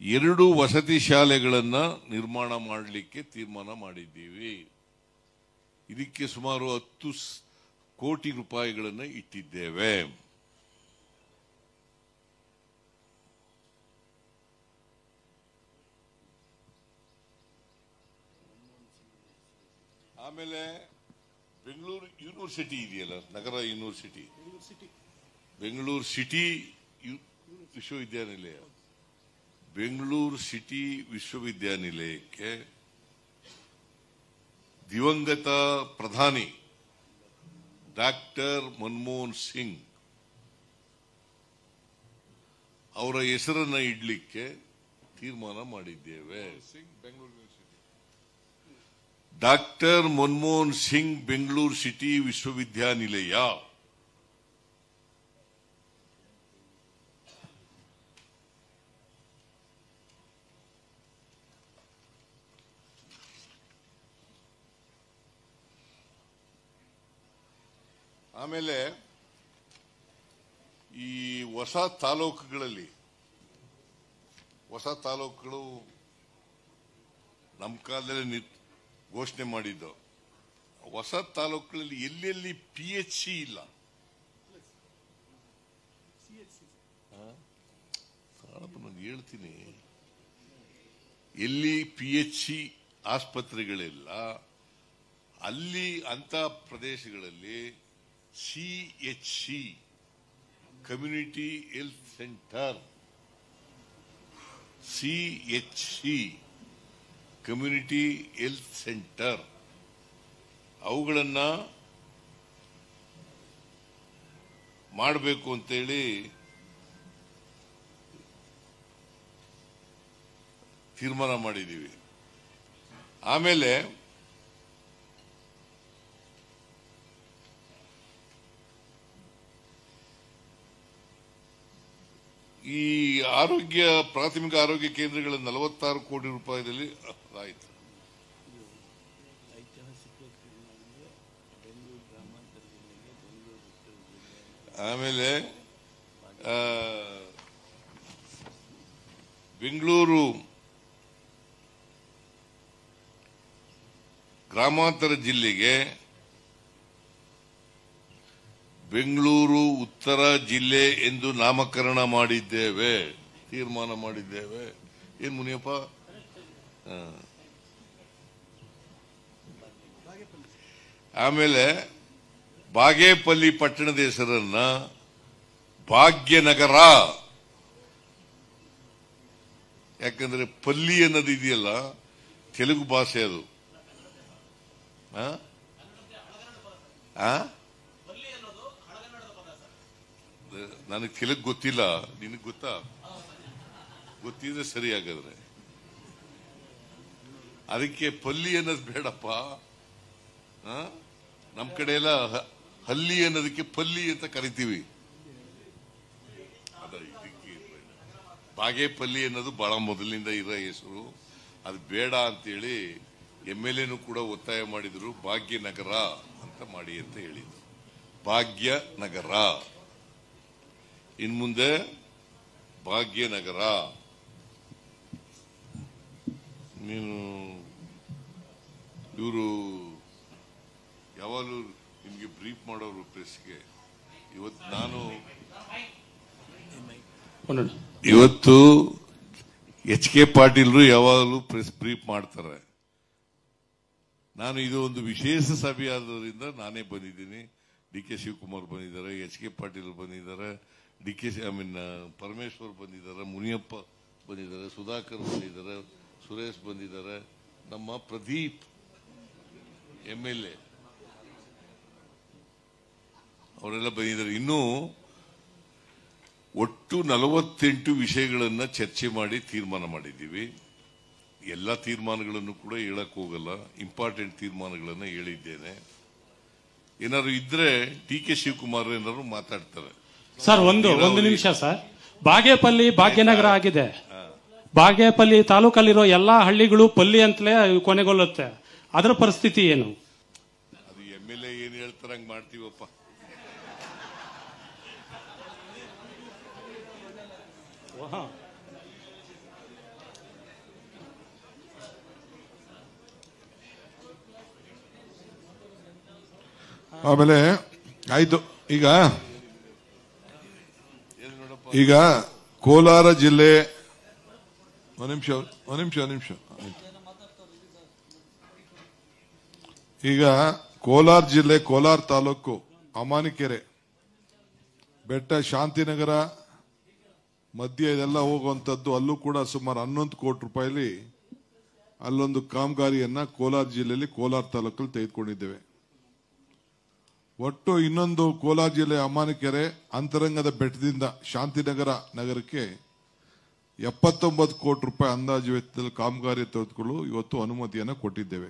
2 ವಸತಿ ಶಾಲೆಗಳನ್ನು ನಿರ್ಮಾಣ ಮಾಡಲಿಕ್ಕೆ ತೀರ್ಮಾನ ಮಾಡಿದ್ದೀವಿ. ಇದಕ್ಕೆ ಸುಮಾರು 10 ಕೋಟಿ ರೂಪಾಯಿಗಳನ್ನು ಇಟ್ಟಿದ್ದೇವೆ. ಆಮೇಲೆ ಬೆಂಗಳೂರು ಯೂನಿವರ್ಸಿಟಿ ಇದೆಯಲ್ಲ, ನಗರ ಯೂನಿವರ್ಸಿಟಿ, ಬೆಂಗಳೂರು ಸಿಟಿ ವಿಶ್ವವಿದ್ಯಾನಿಲಯ, ಬೆಂಗಳೂರು ಸಿಟಿ ವಿಶ್ವವಿದ್ಯಾನಿಲಯಕ್ಕೆ ದಿವಂಗತ ಪ್ರಧಾನಿ ಡಾಕ್ಟರ್ ಮನಮೋಹನ್ ಸಿಂಗ್ ಅವರ ಹೆಸರನ್ನ ಇಡಲಿಕ್ಕೆ ತೀರ್ಮಾನ ಮಾಡಿದ್ದೇವೆ. ಡಾಕ್ಟರ್ ಮನಮೋಹನ್ ಸಿಂಗ್ ಬೆಂಗಳೂರು ಸಿಟಿ ವಿಶ್ವವಿದ್ಯಾನಿಲಯ. ಆಮೇಲೆ ಈ ಹೊಸ ತಾಲೂಕುಗಳು ನಮ್ಮ ಕಾಲದಲ್ಲಿ ಘೋಷಣೆ ಮಾಡಿದ್ದು. ಹೊಸ ತಾಲೂಕುಗಳಲ್ಲಿ ಎಲ್ಲೆಲ್ಲಿ PHC ಇಲ್ಲ, ನಾನು ಹೇಳ್ತೀನಿ, ಎಲ್ಲಿ PHC ಆಸ್ಪತ್ರೆಗಳಿಲ್ಲ ಅಲ್ಲಿ ಅಂತ ಪ್ರದೇಶಗಳಲ್ಲಿ CHC community health centre, CHC community health centre ಅವುಗಳನ್ನ ಮಾಡಬೇಕು ಅಂತೇಳಿ ತೀರ್ಮಾನ ಮಾಡಿದ್ದೀವಿ. ಆಮೇಲೆ ಈ ಪ್ರಾಥಮಿಕ ಆರೋಗ್ಯ ಕೇಂದ್ರಗಳ 46 ಕೋಟಿ ರೂಪಾಯಿದಲ್ಲಿ ಆಯಿತು. ಆಮೇಲೆ ಬೆಂಗಳೂರು ಗ್ರಾಮಾಂತರ ಜಿಲ್ಲೆಗೆ ಬೆಂಗಳೂರು ಉತ್ತರ ಜಿಲ್ಲೆ ಎಂದು ನಾಮಕರಣ ಮಾಡಿದ್ದೇವೆ, ತೀರ್ಮಾನ ಮಾಡಿದ್ದೇವೆ. ಏನ್ ಮುನಿಯಪ್ಪ? ಆಮೇಲೆ ಬಾಗೇಪಲ್ಲಿ ಪಟ್ಟಣದ ಹೆಸರನ್ನ ಭಾಗ್ಯನಗರ, ಯಾಕಂದ್ರೆ ಪಲ್ಲಿ ಅನ್ನೋದು ಇದೆಯಲ್ಲ ತೆಲುಗು ಭಾಷೆ, ಅದು ನನಗೆ ತೆಲುಗು ಗೊತ್ತಿಲ್ಲ, ನಿನಗೆ ಗೊತ್ತಾ? ಗೊತ್ತಿದ್ರೆ ಸರಿ. ಹಾಗಾದ್ರೆ ಅದಕ್ಕೆ ಪಲ್ಲಿ ಅನ್ನೋದು ಬೇಡಪ್ಪ, ನಮ್ ಕಡೆ ಎಲ್ಲ ಹಲ್ಲಿ ಅನ್ನೋದಕ್ಕೆ ಪಲ್ಲಿ ಅಂತ ಕರಿತೀವಿ. ಇದಕ್ಕೆ ಬಾಗೇಪಲ್ಲಿ ಅನ್ನೋದು ಬಹಳ ಮೊದಲಿನಿಂದ ಇರೋ ಹೆಸರು, ಅದು ಬೇಡ ಅಂತೇಳಿ MLA ಕೂಡ ಒತ್ತಾಯ ಮಾಡಿದ್ರು, ಭಾಗ್ಯನಗರ ಅಂತ ಮಾಡಿ ಅಂತ ಹೇಳಿದ್ರು. ಭಾಗ್ಯನಗರ, ಇನ್ಮುಂದೆ ಭಾಗ್ಯನಗರ. ನೀನು ಇವರು ಯಾವಾಗಲೂ ನಿಮ್ಗೆ ಬ್ರೀಫ್ ಮಾಡೋರು ಪ್ರೆಸ್ಗೆ. ಇವತ್ತು HK ಪಾಟೀಲ್ರು ಯಾವಾಗಲೂ ಪ್ರೆಸ್ ಬ್ರೀಫ್ ಮಾಡ್ತಾರೆ. ನಾನು ಇದು ಒಂದು ವಿಶೇಷ ಸಭೆ ಆದ್ರಿಂದ ನಾನೇ ಬಂದಿದ್ದೀನಿ. ಡಿ ಕೆ ಶಿವಕುಮಾರ್ ಬಂದಿದ್ದಾರೆ, ಎಚ್ ಕೆ ಪಾಟೀಲ್ ಬಂದಿದ್ದಾರೆ, ಪರಮೇಶ್ವರ್ ಬಂದಿದ್ದಾರೆ, ಮುನಿಯಪ್ಪ ಬಂದಿದ್ದಾರೆ, ಸುಧಾಕರ್ ಬಂದಿದ್ದಾರೆ, ಸುರೇಶ್ ಬಂದಿದ್ದಾರೆ, ನಮ್ಮ ಪ್ರದೀಪ್ MLA ಅವರೆಲ್ಲ ಬಂದಿದ್ದಾರೆ. ಇನ್ನೂ ಒಟ್ಟು 48 ವಿಷಯಗಳನ್ನ ಚರ್ಚೆ ಮಾಡಿ ತೀರ್ಮಾನ ಮಾಡಿದ್ದೀವಿ. ಎಲ್ಲ ತೀರ್ಮಾನಗಳನ್ನು ಕೂಡ ಹೇಳಕ್ ಹೋಗಲ್ಲ, ಇಂಪಾರ್ಟೆಂಟ್ ತೀರ್ಮಾನಗಳನ್ನ ಹೇಳಿದ್ದೇನೆ. ಏನಾದ್ರು ಇದ್ರೆ ಡಿ ಕೆ ಶಿವಕುಮಾರ್ ಏನಾದ್ರು ಮಾತಾಡ್ತಾರೆ. ಸರ್ ಒಂದು ನಿಮಿಷ ಸರ್. ಬಾಗೇಪಲ್ಲಿ ಭಾಗ್ಯನಗರ ಆಗಿದೆ. ಬಾಗೇಪಲ್ಲಿ ತಾಲೂಕಲ್ಲಿರೋ ಎಲ್ಲಾ ಹಳ್ಳಿಗಳು ಪಲ್ಲಿ ಅಂತಲೇ ಕೊನೆಗೊಳ್ಳುತ್ತೆ. ಅದರ ಪರಿಸ್ಥಿತಿ ಏನು? ಅದು MLA ಏನ್ ಹೇಳ್ತಾರ ಹಂಗ್ ಮಾಡ್ತೀವಪ್ಪ. ಆಮೇಲೆ ಆಯ್ತು. ಈಗ ಕೋಲಾರ ಜಿಲ್ಲೆ ಒಂದು ನಿಮಿಷ ಈಗ ಕೋಲಾರ ಜಿಲ್ಲೆ ಕೋಲಾರ ತಾಲೂಕು ಅಮಾನಿಕೆರೆ ಬೆಟ್ಟ ಶಾಂತಿನಗರ ಮಧ್ಯ ಇದೆಲ್ಲ ಹೋಗುವಂತದ್ದು. ಅಲ್ಲೂ ಕೂಡ ಸುಮಾರು 11 ಕೋಟಿ ರೂಪಾಯಿಲಿ ಅಲ್ಲೊಂದು ಕಾಮಗಾರಿಯನ್ನ ಕೋಲಾರ ಜಿಲ್ಲೆಯಲ್ಲಿ ಕೋಲಾರ ತಾಲೂಕಲ್ಲಿ ತೆಗೆದುಕೊಂಡಿದ್ದೇವೆ. ಒಟ್ಟು ಇನ್ನೊಂದು ಕೋಲಾರ ಜಿಲ್ಲೆ ಅಮಾನಿಕೆರೆ ಅಂತರಂಗದ ಬೆಟ್ಟದಿಂದ ಶಾಂತಿನಗರ ನಗರಕ್ಕೆ 79 ಕೋಟಿ ರೂಪಾಯಿ ಅಂದಾಜು ವೆಚ್ಚದಲ್ಲಿ ಕಾಮಗಾರಿ ತೆಗೆದುಕೊಳ್ಳಲು ಇವತ್ತು ಅನುಮತಿಯನ್ನು ಕೊಟ್ಟಿದ್ದೇವೆ.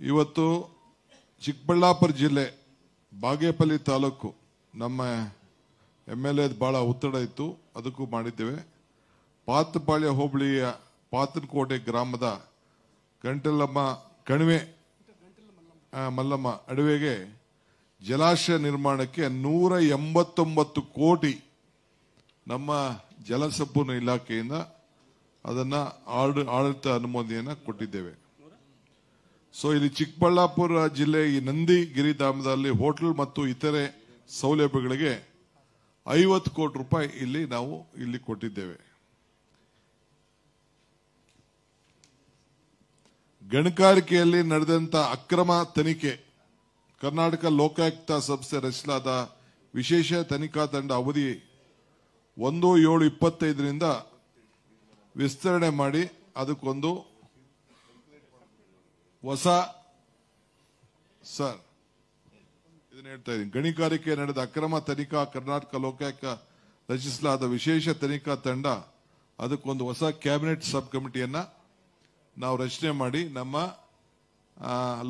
ಇವತ್ತು ಚಿಕ್ಕಬಳ್ಳಾಪುರ ಜಿಲ್ಲೆ ಬಾಗೇಪಲ್ಲಿ ತಾಲೂಕು ನಮ್ಮ MLA ಬಹಳ ಒತ್ತಡ ಇತ್ತು, ಅದಕ್ಕೂ ಮಾಡಿದ್ದೇವೆ. ಪಾತಪಾಳ್ಯ ಹೋಬಳಿಯ ಪಾತನಕೋಟೆ ಗ್ರಾಮದ ಗಂಟಲಮ್ಮ ಕಣಿವೆ ಮಲ್ಲಮ್ಮ ಅಡವೆಗೆ ಜಲಾಶಯ ನಿರ್ಮಾಣಕ್ಕೆ 189 ಕೋಟಿ ನಮ್ಮ ಜಲಸಂಪನ್ಮೂಲ ಇಲಾಖೆಯಿಂದ ಅದನ್ನ ಆಡಳಿತ ಅನುಮೋದನೆಯನ್ನ ಕೊಟ್ಟಿದ್ದೇವೆ. ಸೊ ಇಲ್ಲಿ ಚಿಕ್ಕಬಳ್ಳಾಪುರ ಜಿಲ್ಲೆ ಈ ನಂದಿ ಗಿರಿಧಾಮದಲ್ಲಿ ಹೋಟೆಲ್ ಮತ್ತು ಇತರೆ ಸೌಲಭ್ಯಗಳಿಗೆ 50 ಕೋಟಿ ರೂಪಾಯಿ ನಾವು ಇಲ್ಲಿ ಕೊಟ್ಟಿದ್ದೇವೆ. ಗಣಿಗಾರಿಕೆಯಲ್ಲಿ ನಡೆದಂತ ಅಕ್ರಮ ತನಿಖೆ ಕರ್ನಾಟಕ ಲೋಕಾಯುಕ್ತ ಸಂಸ್ಥೆ ರಚಿಸಲಾದ ವಿಶೇಷ ತನಿಖಾ ತಂಡ ಅವಧಿ 1/7/25 ವಿಸ್ತರಣೆ ಮಾಡಿ ಅದಕ್ಕೊಂದು ಹೊಸ ಇದನ್ನ ಹೇಳ್ತಾ ಇದ್ದೀನಿ. ಗಣಿಗಾರಿಕೆ ನಡೆದ ಅಕ್ರಮ ತನಿಖಾ ಕರ್ನಾಟಕ ಲೋಕಾಯುಕ್ತ ರಚಿಸಲಾದ ವಿಶೇಷ ತನಿಖಾ ತಂಡ ಅದಕ್ಕೊಂದು ಹೊಸ ಕ್ಯಾಬಿನೆಟ್ ಸಬ್ ಕಮಿಟಿಯನ್ನ ನಾವು ರಚನೆ ಮಾಡಿ ನಮ್ಮ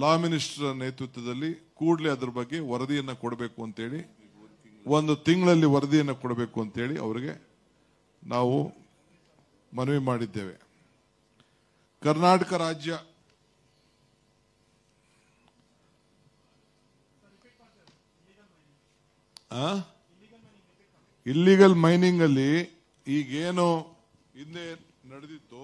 ಲಾ ಮಿನಿಸ್ಟರ್ ನೇತೃತ್ವದಲ್ಲಿ ಕೂಡಲೇ ಅದರ ಬಗ್ಗೆ ವರದಿಯನ್ನು ಕೊಡಬೇಕು ಅಂತೇಳಿ 1 ತಿಂಗಳಲ್ಲಿ ವರದಿಯನ್ನು ಕೊಡಬೇಕು ಅಂತೇಳಿ ಅವರಿಗೆ ನಾವು ಮನವಿ ಮಾಡಿದ್ದೇವೆ. ಕರ್ನಾಟಕ ರಾಜ್ಯ ಇಲ್ಲಿಗಲ್ ಮೈನಿಂಗ್ ಅಲ್ಲಿ ಈಗೇನು ಹಿಂದೆ ನಡೆದಿತ್ತು,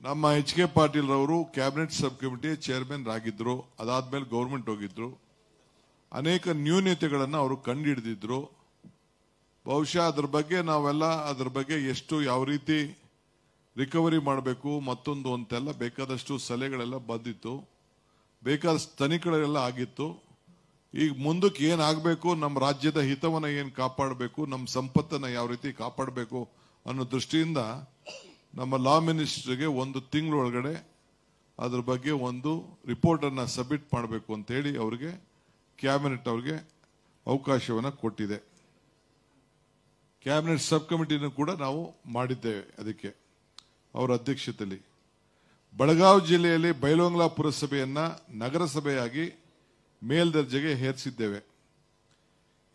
ನಮ್ಮ ಎಚ್ ಕೆ ಪಾಟೀಲ್ ರವರು ಕ್ಯಾಬಿನೆಟ್ ಸಬ್ ಕಮಿಟಿ ಚೇರ್ಮನ್ ಆಗಿದ್ರು. ಅದಾದ್ಮೇಲೆ ಗೌರ್ಮೆಂಟ್ ಹೋಗಿದ್ರು. ಅನೇಕ ನ್ಯೂನತೆಗಳನ್ನು ಅವರು ಕಂಡುಹಿಡಿದಿದ್ರು. ಬಹುಶಃ ಅದ್ರ ಬಗ್ಗೆ ಎಷ್ಟು ಯಾವ ರೀತಿ ರಿಕವರಿ ಮಾಡಬೇಕು ಮತ್ತೊಂದು ಅಂತೆಲ್ಲ ಬೇಕಾದಷ್ಟು ಸಲಹೆಗಳೆಲ್ಲ ಬಂದಿತ್ತು, ಬೇಕಾದಷ್ಟು ತನಿಖೆಗಳೆಲ್ಲ ಆಗಿತ್ತು. ಈಗ ಮುಂದಕ್ಕೆ ಏನಾಗಬೇಕು, ನಮ್ಮ ರಾಜ್ಯದ ಹಿತವನ್ನ ಏನು ಕಾಪಾಡಬೇಕು, ನಮ್ಮ ಸಂಪತ್ತನ್ನ ಯಾವ ರೀತಿ ಕಾಪಾಡಬೇಕು ಅನ್ನೋ ದೃಷ್ಟಿಯಿಂದ ನಮ್ಮ ಲಾ ಮಿನಿಸ್ಟರ್ಗೆ 1 ತಿಂಗಳೊಳಗಡೆ ಅದ್ರ ಬಗ್ಗೆ ಒಂದು ರಿಪೋರ್ಟ್ ಅನ್ನ ಸಬ್ಮಿಟ್ ಮಾಡಬೇಕು ಅಂತ ಹೇಳಿ ಅವರಿಗೆ ಕ್ಯಾಬಿನೆಟ್ ಅವರಿಗೆ ಅವಕಾಶವನ್ನ ಕೊಟ್ಟಿದೆ. ಕ್ಯಾಬಿನೆಟ್ ಸಬ್ ಕಮಿಟಿನೂ ಕೂಡ ನಾವು ಮಾಡಿದ್ದೇವೆ ಅದಕ್ಕೆ ಅವರ ಅಧ್ಯಕ್ಷತೆಯಲ್ಲಿ. ಬೆಳಗಾವಿ ಜಿಲ್ಲೆಯಲ್ಲಿ ಬೈಲಹೊಂಗಲ ಪುರಸಭೆಯನ್ನ ನಗರಸಭೆಯಾಗಿ ಮೇಲ್ದರ್ಜೆಗೆ ಏರಿಸಿದ್ದೇವೆ.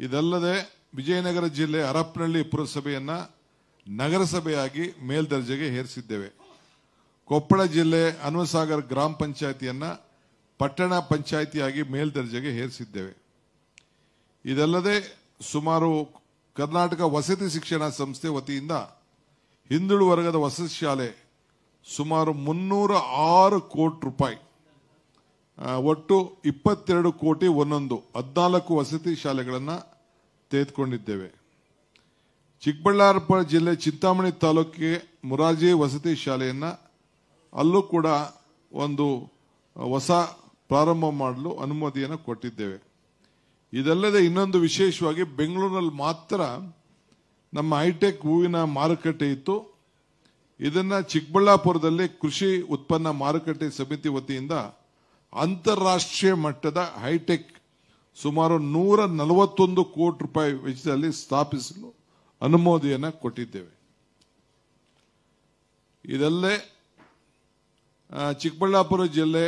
ಇದಲ್ಲದೆ ವಿಜಯನಗರ ಜಿಲ್ಲೆ ಹರಪನಹಳ್ಳಿ ಪುರಸಭೆಯನ್ನ ನಗರಸಭೆಯಾಗಿ ಮೇಲ್ದರ್ಜೆಗೆ ಏರಿಸಿದ್ದೇವೆ. ಕೊಪ್ಪಳ ಜಿಲ್ಲೆ ಹನುಮಸಾಗರ ಗ್ರಾಮ ಪಂಚಾಯಿತಿಯನ್ನ ಪಟ್ಟಣ ಪಂಚಾಯಿತಿಯಾಗಿ ಮೇಲ್ದರ್ಜೆಗೆ ಏರಿಸಿದ್ದೇವೆ. ಇದಲ್ಲದೆ ಸುಮಾರು ಕರ್ನಾಟಕ ವಸತಿ ಶಿಕ್ಷಣ ಸಂಸ್ಥೆ ವತಿಯಿಂದ ಹಿಂದುಳಿದ ವರ್ಗದ ವಸತಿ ಶಾಲೆ ಸುಮಾರು 306 ಕೋಟಿ ರೂಪಾಯಿ, ಒಟ್ಟು 22 ಕೋಟಿ 14 ವಸತಿ ಶಾಲೆಗಳನ್ನು ತೆಗೆದುಕೊಂಡಿದ್ದೇವೆ. ಚಿಕ್ಕಬಳ್ಳಾಪುರ ಜಿಲ್ಲೆ ಚಿಂತಾಮಣಿ ತಾಲೂಕಿಗೆ ಮುರಾರ್ಜಿ ವಸತಿ ಶಾಲೆಯನ್ನ ಅಲ್ಲೂ ಕೂಡ ಒಂದು ಹೊಸ ಪ್ರಾರಂಭ ಮಾಡಲು ಅನುಮತಿಯನ್ನು ಕೊಟ್ಟಿದ್ದೇವೆ. ಇದಲ್ಲದೆ ಇನ್ನೊಂದು ವಿಶೇಷವಾಗಿ ಬೆಂಗಳೂರಿನಲ್ಲಿ ಮಾತ್ರ ನಮ್ಮ ಹೈಟೆಕ್ ಹೂವಿನ ಮಾರುಕಟ್ಟೆ ಇತ್ತು. ಇದನ್ನ ಚಿಕ್ಕಬಳ್ಳಾಪುರದಲ್ಲಿ ಕೃಷಿ ಉತ್ಪನ್ನ ಮಾರುಕಟ್ಟೆ ಸಮಿತಿ ವತಿಯಿಂದ ಅಂತಾರಾಷ್ಟ್ರೀಯ ಮಟ್ಟದ ಹೈಟೆಕ್ ಸುಮಾರು 141 ಕೋಟಿ ರೂಪಾಯಿ ವೆಚ್ಚದಲ್ಲಿ ಸ್ಥಾಪಿಸಲು ಅನುಮೋದನೆಯನ್ನು ಕೊಟ್ಟಿದ್ದೇವೆ. ಇದಲ್ಲೇ ಚಿಕ್ಕಬಳ್ಳಾಪುರ ಜಿಲ್ಲೆ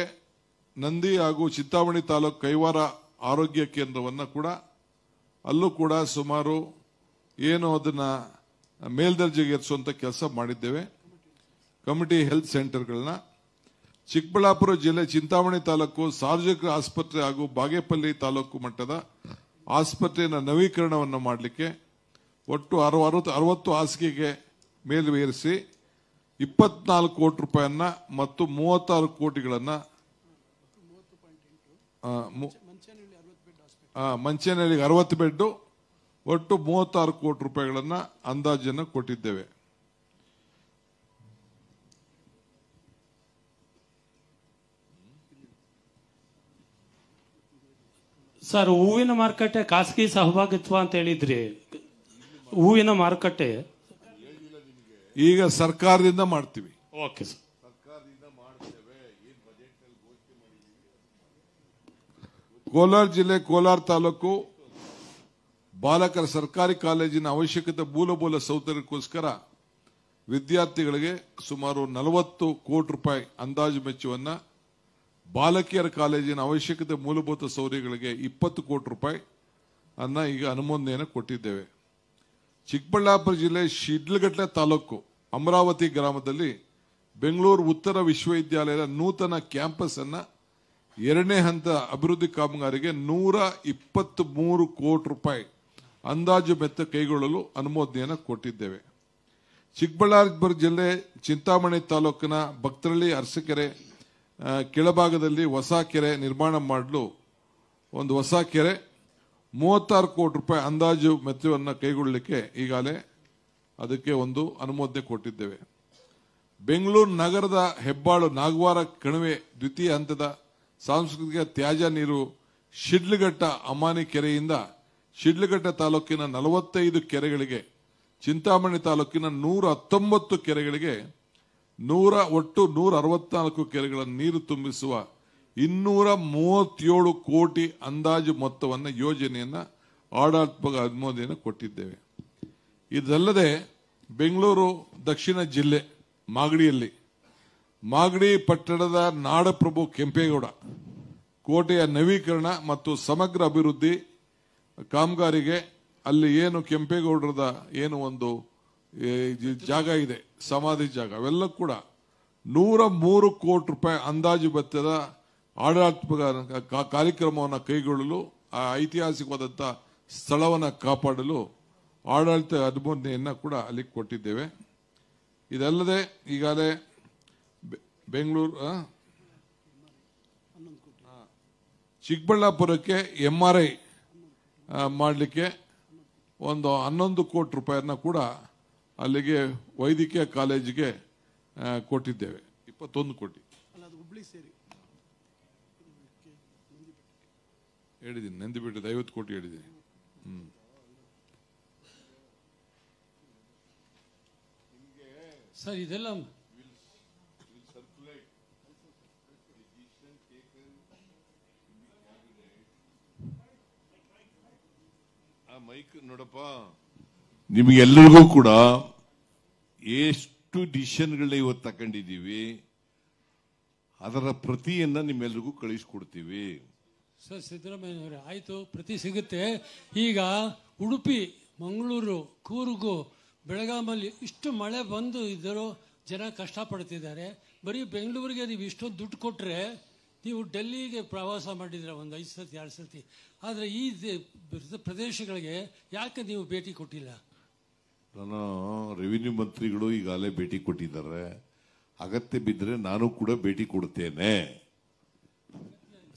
ನಂದಿ ಹಾಗೂ ಚಿಂತಾಮಣಿ ತಾಲೂಕು ಕೈವಾರ ಆರೋಗ್ಯ ಕೇಂದ್ರವನ್ನು ಕೂಡ ಅಲ್ಲೂ ಕೂಡ ಸುಮಾರು ಏನು ಅದನ್ನ ಮೇಲ್ದರ್ಜೆಗೇರಿಸುವಂತ ಕೆಲಸ ಮಾಡಿದ್ದೇವೆ. ಕಮ್ಯುನಿಟಿ ಹೆಲ್ತ್ ಸೆಂಟರ್ಗಳನ್ನ ಚಿಕ್ಕಬಳ್ಳಾಪುರ ಜಿಲ್ಲೆ ಚಿಂತಾಮಣಿ ತಾಲೂಕು ಸಾರ್ವಜನಿಕ ಆಸ್ಪತ್ರೆ ಹಾಗೂ ಬಾಗೇಪಲ್ಲಿ ತಾಲೂಕು ಮಟ್ಟದ ಆಸ್ಪತ್ರೆಯ ನವೀಕರಣವನ್ನು ಮಾಡಲಿಕ್ಕೆ ಒಟ್ಟು 60 ಹಾಸಿಗೆಗೆ ಮೇಲ್ವೇರಿಸಿ 24 ಕೋಟಿ ರೂಪಾಯಿಯನ್ನ ಮತ್ತು 36 ಕೋಟಿಗಳನ್ನ ಮಂಚೇನಹಳ್ಳಿಗೆ 60 ಬೆಡ್ ಒಟ್ಟು 36 ಕೋಟಿ ರೂಪಾಯಿಗಳನ್ನ ಅಂದಾಜನ್ನು ಕೊಟ್ಟಿದ್ದೇವೆ. ಸರ್, ಹೂವಿನ ಮಾರುಕಟ್ಟೆ ಖಾಸಗಿ ಸಹಭಾಗಿತ್ವ ಅಂತ ಹೇಳಿದ್ರಿ. ಹೂವಿನ ಮಾರುಕಟ್ಟೆ ಈಗ ಸರ್ಕಾರದಿಂದ ಮಾಡ್ತೀವಿ. Okay sir. ಕೋಲಾರ ಜಿಲ್ಲೆ ಕೋಲಾರ ತಾಲೂಕು ಬಾಲಕರ ಸರ್ಕಾರಿ ಕಾಲೇಜಿನ ಅವಶ್ಯಕತೆ ಮೂಲಭೂತ ಸೌಕರ್ಯಕ್ಕೋಸ್ಕರ ವಿದ್ಯಾರ್ಥಿಗಳಿಗೆ ಸುಮಾರು 40 ಕೋಟಿ ರೂಪಾಯಿ ಅಂದಾಜು ವೆಚ್ಚವನ್ನ, ಬಾಲಕಿಯರ ಕಾಲೇಜಿನ ಅವಶ್ಯಕತೆ ಮೂಲಭೂತ ಸೌಕರ್ಯಗಳಿಗೆ 20 ಕೋಟಿ ರೂಪಾಯಿ ಅನ್ನ ಈಗ ಅನುಮೋದನೆಯನ್ನು ಕೊಟ್ಟಿದ್ದೇವೆ. ಚಿಕ್ಕಬಳ್ಳಾಪುರ ಜಿಲ್ಲೆ ಶಿಡ್ಲಘಟ್ಟ ತಾಲೂಕು ಅಮರಾವತಿ ಗ್ರಾಮದಲ್ಲಿ ಬೆಂಗಳೂರು ಉತ್ತರ ವಿಶ್ವವಿದ್ಯಾಲಯದ ನೂತನ ಕ್ಯಾಂಪಸ್ ಅನ್ನ 2ನೇ ಹಂತ ಅಭಿವೃದ್ಧಿ ಕಾಮಗಾರಿಗೆ 123 ಕೋಟಿ ರೂಪಾಯಿ ಅಂದಾಜು ವೆಚ್ಚ ಕೈಗೊಳ್ಳಲು ಅನುಮೋದನೆಯನ್ನು ಕೊಟ್ಟಿದ್ದೇವೆ. ಚಿಕ್ಕಬಳ್ಳಾಪುರ ಜಿಲ್ಲೆ ಚಿಂತಾಮಣಿ ತಾಲೂಕಿನ ಭಕ್ತರಳ್ಳಿ ಅರಸಕೆರೆ ಕೆಳಭಾಗದಲ್ಲಿ ಹೊಸ ಕೆರೆ ನಿರ್ಮಾಣ ಮಾಡಲು ಒಂದು ಹೊಸ ಕೆರೆ 36 ಕೋಟಿ ರೂಪಾಯಿ ಅಂದಾಜು ವೆಚ್ಚವನ್ನು ಕೈಗೊಳ್ಳಲಿಕ್ಕೆ ಈಗಾಗಲೇ ಅದಕ್ಕೆ ಒಂದು ಅನುಮೋದನೆ ಕೊಟ್ಟಿದ್ದೇವೆ. ಬೆಂಗಳೂರು ನಗರದ ಹೆಬ್ಬಾಳು ನಾಗವಾರ ಕಣಿವೆ ದ್ವಿತೀಯ ಹಂತದ ಸಾಂಸ್ಕೃತಿಕ ತ್ಯಾಜ್ಯ ನೀರು ಶಿಡ್ಲಘಟ್ಟ ಅಮಾನಿ ಕೆರೆಯಿಂದ ಶಿಡ್ಲಘಟ್ಟ ತಾಲೂಕಿನ 45 ಕೆರೆಗಳಿಗೆ, ಚಿಂತಾಮಣಿ ತಾಲೂಕಿನ 119 ಕೆರೆಗಳಿಗೆ ಒಟ್ಟು 164 ಕೆರೆಗಳ ನೀರು ತುಂಬಿಸುವ 237 ಕೋಟಿ ಅಂದಾಜು ಮೊತ್ತವನ್ನು ಯೋಜನೆಯನ್ನ ಆಡಳಿತಾತ್ಮಕ ಅನುಮೋದನೆಯನ್ನು ಕೊಟ್ಟಿದ್ದೇವೆ. ಇದಲ್ಲದೆ ಬೆಂಗಳೂರು ದಕ್ಷಿಣ ಜಿಲ್ಲೆ ಮಾಗಡಿ ಪಟ್ಟಣದ ನಾಡಪ್ರಭು ಕೆಂಪೇಗೌಡ ಕೋಟೆಯ ನವೀಕರಣ ಮತ್ತು ಸಮಗ್ರ ಅಭಿವೃದ್ಧಿ ಕಾಮಗಾರಿಗೆ ಅಲ್ಲಿ ಏನು ಕೆಂಪೇಗೌಡರದ ಏನು ಒಂದು ಜಾಗ ಇದೆ, ಸಮಾಧಿ ಜಾಗ, ಅವೆಲ್ಲ ಕೂಡ 103 ಕೋಟಿ ರೂಪಾಯಿ ಅಂದಾಜು ವೆಚ್ಚದ ಆಡಳಿತಾತ್ಮಕ ಕಾರ್ಯಕ್ರಮವನ್ನು ಕೈಗೊಳ್ಳಲು, ಆ ಐತಿಹಾಸಿಕವಾದಂತಹ ಸ್ಥಳವನ್ನು ಕಾಪಾಡಲು ಆಡಳಿತ ಅನುಮೋದನೆಯನ್ನ ಕೂಡ ಅಲ್ಲಿ ಕೊಟ್ಟಿದ್ದೇವೆ. ಇದಲ್ಲದೆ ಈಗಾಗಲೇ ಬೆಂಗಳೂರು ಚಿಕ್ಕಬಳ್ಳಾಪುರಕ್ಕೆ MRI ಮಾಡಲಿಕ್ಕೆ ಒಂದು 11 ಕೋಟಿ ರೂಪಾಯಿಯನ್ನ ಕೂಡ ಅಲ್ಲಿಗೆ ವೈದ್ಯಕೀಯ ಕಾಲೇಜಿಗೆ ಕೊಟ್ಟಿದ್ದೇವೆ. 21 ಕೋಟಿ ಹೇಳಿದ್ದೀನಿ, ನಂದಿಬೆಟ್ಟದ 50 ಕೋಟಿ ಹೇಳಿದ್ದೀನಿ. ಸರ್, ಇದೆಲ್ಲ ಮೈಕ್ ನೋಡಪ್ಪ, ನಿಮಗೆಲ್ಲರಿಗೂ ಕೂಡ ಎಷ್ಟು ಡಿಸಿಷನ್ಗಳನ್ನ ಇವತ್ತು ತಗೊಂಡಿದ್ದೀವಿ ಅದರ ಪ್ರತಿಯನ್ನ ನಿಮ್ಮೆಲ್ಲರಿಗೂ ಕಳಿಸ್ಕೊಡ್ತೀವಿ. ಸರ್, ಸಿದ್ದರಾಮಯ್ಯನವರೇ, ಆಯ್ತು, ಪ್ರತಿ ಸಿಗುತ್ತೆ. ಈಗ ಉಡುಪಿ, ಮಂಗಳೂರು, ಕೂರ್ಗು, ಬೆಳಗಾಮಲ್ಲಿ ಇಷ್ಟು ಮಳೆ ಬಂದು ಇದ್ದರೂ ಜನ ಕಷ್ಟಪಡ್ತಿದ್ದಾರೆ. ಬರೀ ಬೆಂಗಳೂರಿಗೆ ನೀವು ಇಷ್ಟೊಂದು ದುಡ್ಡು ಕೊಟ್ಟರೆ ನೀವು ಡೆಲ್ಲಿಗೆ ಪ್ರವಾಸ ಮಾಡಿದ್ರೆ ಒಂದು 5 ಸತಿ 2 ಸತಿ, ಆದರೆ ಈ ಪ್ರದೇಶಗಳಿಗೆ ಯಾಕೆ ನೀವು ಭೇಟಿ ಕೊಟ್ಟಿಲ್ಲ? ನಾನು ರೆವಿನ್ಯೂ ಮಂತ್ರಿಗಳು ಈಗಾಗಲೇ ಭೇಟಿ ಕೊಟ್ಟಿದ್ದಾರೆ. ಅಗತ್ಯ ಬಿದ್ದರೆ ನಾನು ಕೂಡ ಭೇಟಿ ಕೊಡ್ತೇನೆ.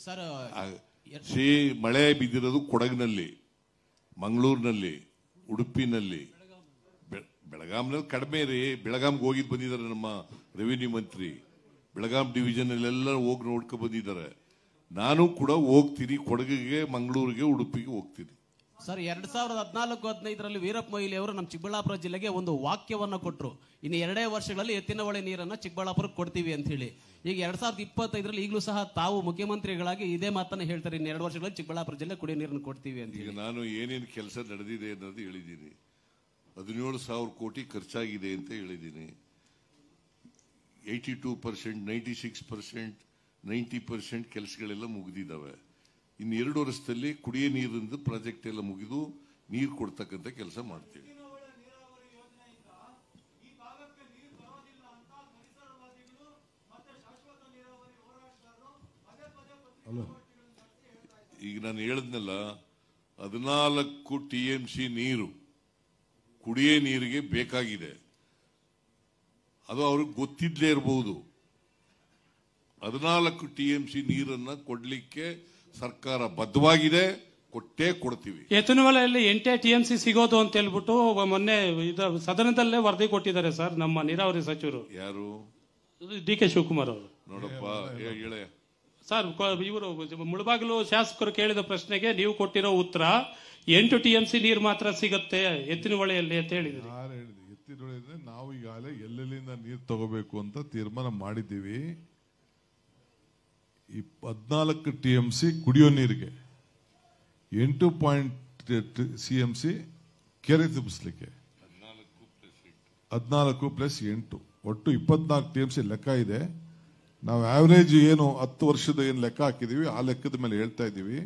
ಸರ್, ಮಳೆ ಬಿದ್ದಿರೋದು ಕೊಡಗಿನಲ್ಲಿ, ಮಂಗಳೂರಿನಲ್ಲಿ, ಉಡುಪಿನಲ್ಲಿ, ಬೆಳಗಾಂನಲ್ಲಿ ಕಡಿಮೆ ರೀ. ಬೆಳಗಾಂಗೆ ಹೋಗಿದ್ದು ಬಂದಿದ್ದಾರೆ ನಮ್ಮ ರೆವಿನ್ಯೂ ಮಂತ್ರಿ. ಬೆಳಗಾಂ ಡಿವಿಷನ್ ಅಲ್ಲೆಲ್ಲ ಹೋಗಿ ನೋಡ್ಕೊ ಬಂದಿದ್ದಾರೆ. ನಾನು ಕೂಡ ಹೋಗ್ತೀನಿ, ಕೊಡಗಿಗೆ, ಮಂಗಳೂರಿಗೆ, ಉಡುಪಿಗೆ ಹೋಗ್ತೀನಿ. ಸರ್ 2014-15 ವೀರಪ್ಪ ಮೊಯ್ಲಿ ಅವರು ನಮ್ಮ ಚಿಕ್ಕಬಳ್ಳಾಪುರ ಜಿಲ್ಲೆಗೆ ಒಂದು ವಾಕ್ಯವನ್ನ ಕೊಟ್ಟರು, ಇನ್ನು 2 ವರ್ಷಗಳಲ್ಲಿ ಎತ್ತಿನ ಹೊಳೆ ನೀರನ್ನ ಚಿಕ್ಕಬಳ್ಳಾಪುರಕ್ಕೆ ಕೊಡ್ತೀವಿ ಅಂತ ಹೇಳಿ. ಈಗ 2025 ಈಗಲೂ ಸಹ ತಾವು ಮುಖ್ಯಮಂತ್ರಿಗಳಾಗಿ ಇದೇ ಮಾತನ್ನ ಹೇಳ್ತಾರೆ, ಇನ್ನು 2 ವರ್ಷಗಳಲ್ಲಿ ಚಿಕ್ಕಬಳ್ಳಾಪುರ ಜಿಲ್ಲೆ ಕುಡಿಯೋ ನೀರನ್ನು ಕೊಡ್ತೀವಿ ಅಂತ. ಈಗ ನಾನು ಏನೇನು ಕೆಲಸ ನಡೆದಿದೆ ಅನ್ನೋದು ಹೇಳಿದ್ದೀನಿ. 17,000 ಕೋಟಿ ಖರ್ಚಾಗಿದೆ ಅಂತ ಹೇಳಿದ್ದೀನಿ. 82%, 96%, 90% ಕೆಲಸಗಳೆಲ್ಲ ಮುಗಿದಿದ್ದಾವೆ. ಇನ್ನು 2 ವರ್ಷದಲ್ಲಿ ಕುಡಿಯೋ ನೀರಿನ ಪ್ರಾಜೆಕ್ಟ್ ಎಲ್ಲ ಮುಗಿದು ನೀರು ಕೊಡ್ತಕ್ಕಂಥ ಕೆಲಸ ಮಾಡ್ತೀವಿ. ಈಗ ನಾನು ಹೇಳಿದ್ನಲ್ಲ, 14 TMC ನೀರು ಕುಡಿಯೋ ನೀರಿಗೆ ಬೇಕಾಗಿದೆ. ಅದು ಅವ್ರಿಗೆ ಗೊತ್ತಿದ್ಲೇ ಇರಬಹುದು. 14 TMC ನೀರನ್ನ ಕೊಡ್ಲಿಕ್ಕೆ ಸರ್ಕಾರ ಬದ್ಧವಾಗಿದೆ, ಕೊಟ್ಟೇ ಕೊಡ್ತೀವಿ. ಎತ್ತನಹೊಳೆಯಲ್ಲಿ 8 TMC ಸಿಗೋದು ಅಂತ ಹೇಳ್ಬಿಟ್ಟು ಮೊನ್ನೆ ಸದನದಲ್ಲೇ ವರದಿ ಕೊಟ್ಟಿದ್ದಾರೆ ಸರ್ ನಮ್ಮ ನೀರಾವರಿ ಸಚಿವರು. ಯಾರು? DK ಶಿವಕುಮಾರ್ ಅವರು. ನೋಡಪ್ಪ, ಹೇಳ ಸರ್, ಇವರು ಮುಳಬಾಗಿಲು ಶಾಸಕರು ಕೇಳಿದ ಪ್ರಶ್ನೆಗೆ ನೀವು ಕೊಟ್ಟಿರೋ ಉತ್ತರ 8 TMC ನೀರು ಮಾತ್ರ ಸಿಗುತ್ತೆ ಎತ್ತಿನಹೊಳೆಯಲ್ಲಿ ಅಂತ ಹೇಳಿದ್ರಿ. ಎತ್ತಿನಹೊಳೆ ನಾವು ಈಗಾಗಲೇ ಎಲ್ಲೆಲ್ಲಿಂದ ನೀರು ತಗೋಬೇಕು ಅಂತ ತೀರ್ಮಾನ ಮಾಡಿದ್ದೀವಿ. ಈ 14 TMC ಕುಡಿಯೋ ನೀರಿಗೆ, 8 CMC ಕೆರೆ ತುಂಬಿಸ್ಲಿಕ್ಕೆ, 14+8 ಒಟ್ಟು 24 TMC ಲೆಕ್ಕ ಇದೆ. ನಾವು ಆವರೇಜ್ ಏನು 10 ವರ್ಷದ ಏನು ಲೆಕ್ಕ ಹಾಕಿದೀವಿ ಆ ಲೆಕ್ಕದ ಮೇಲೆ ಹೇಳ್ತಾ ಇದ್ದೀವಿ.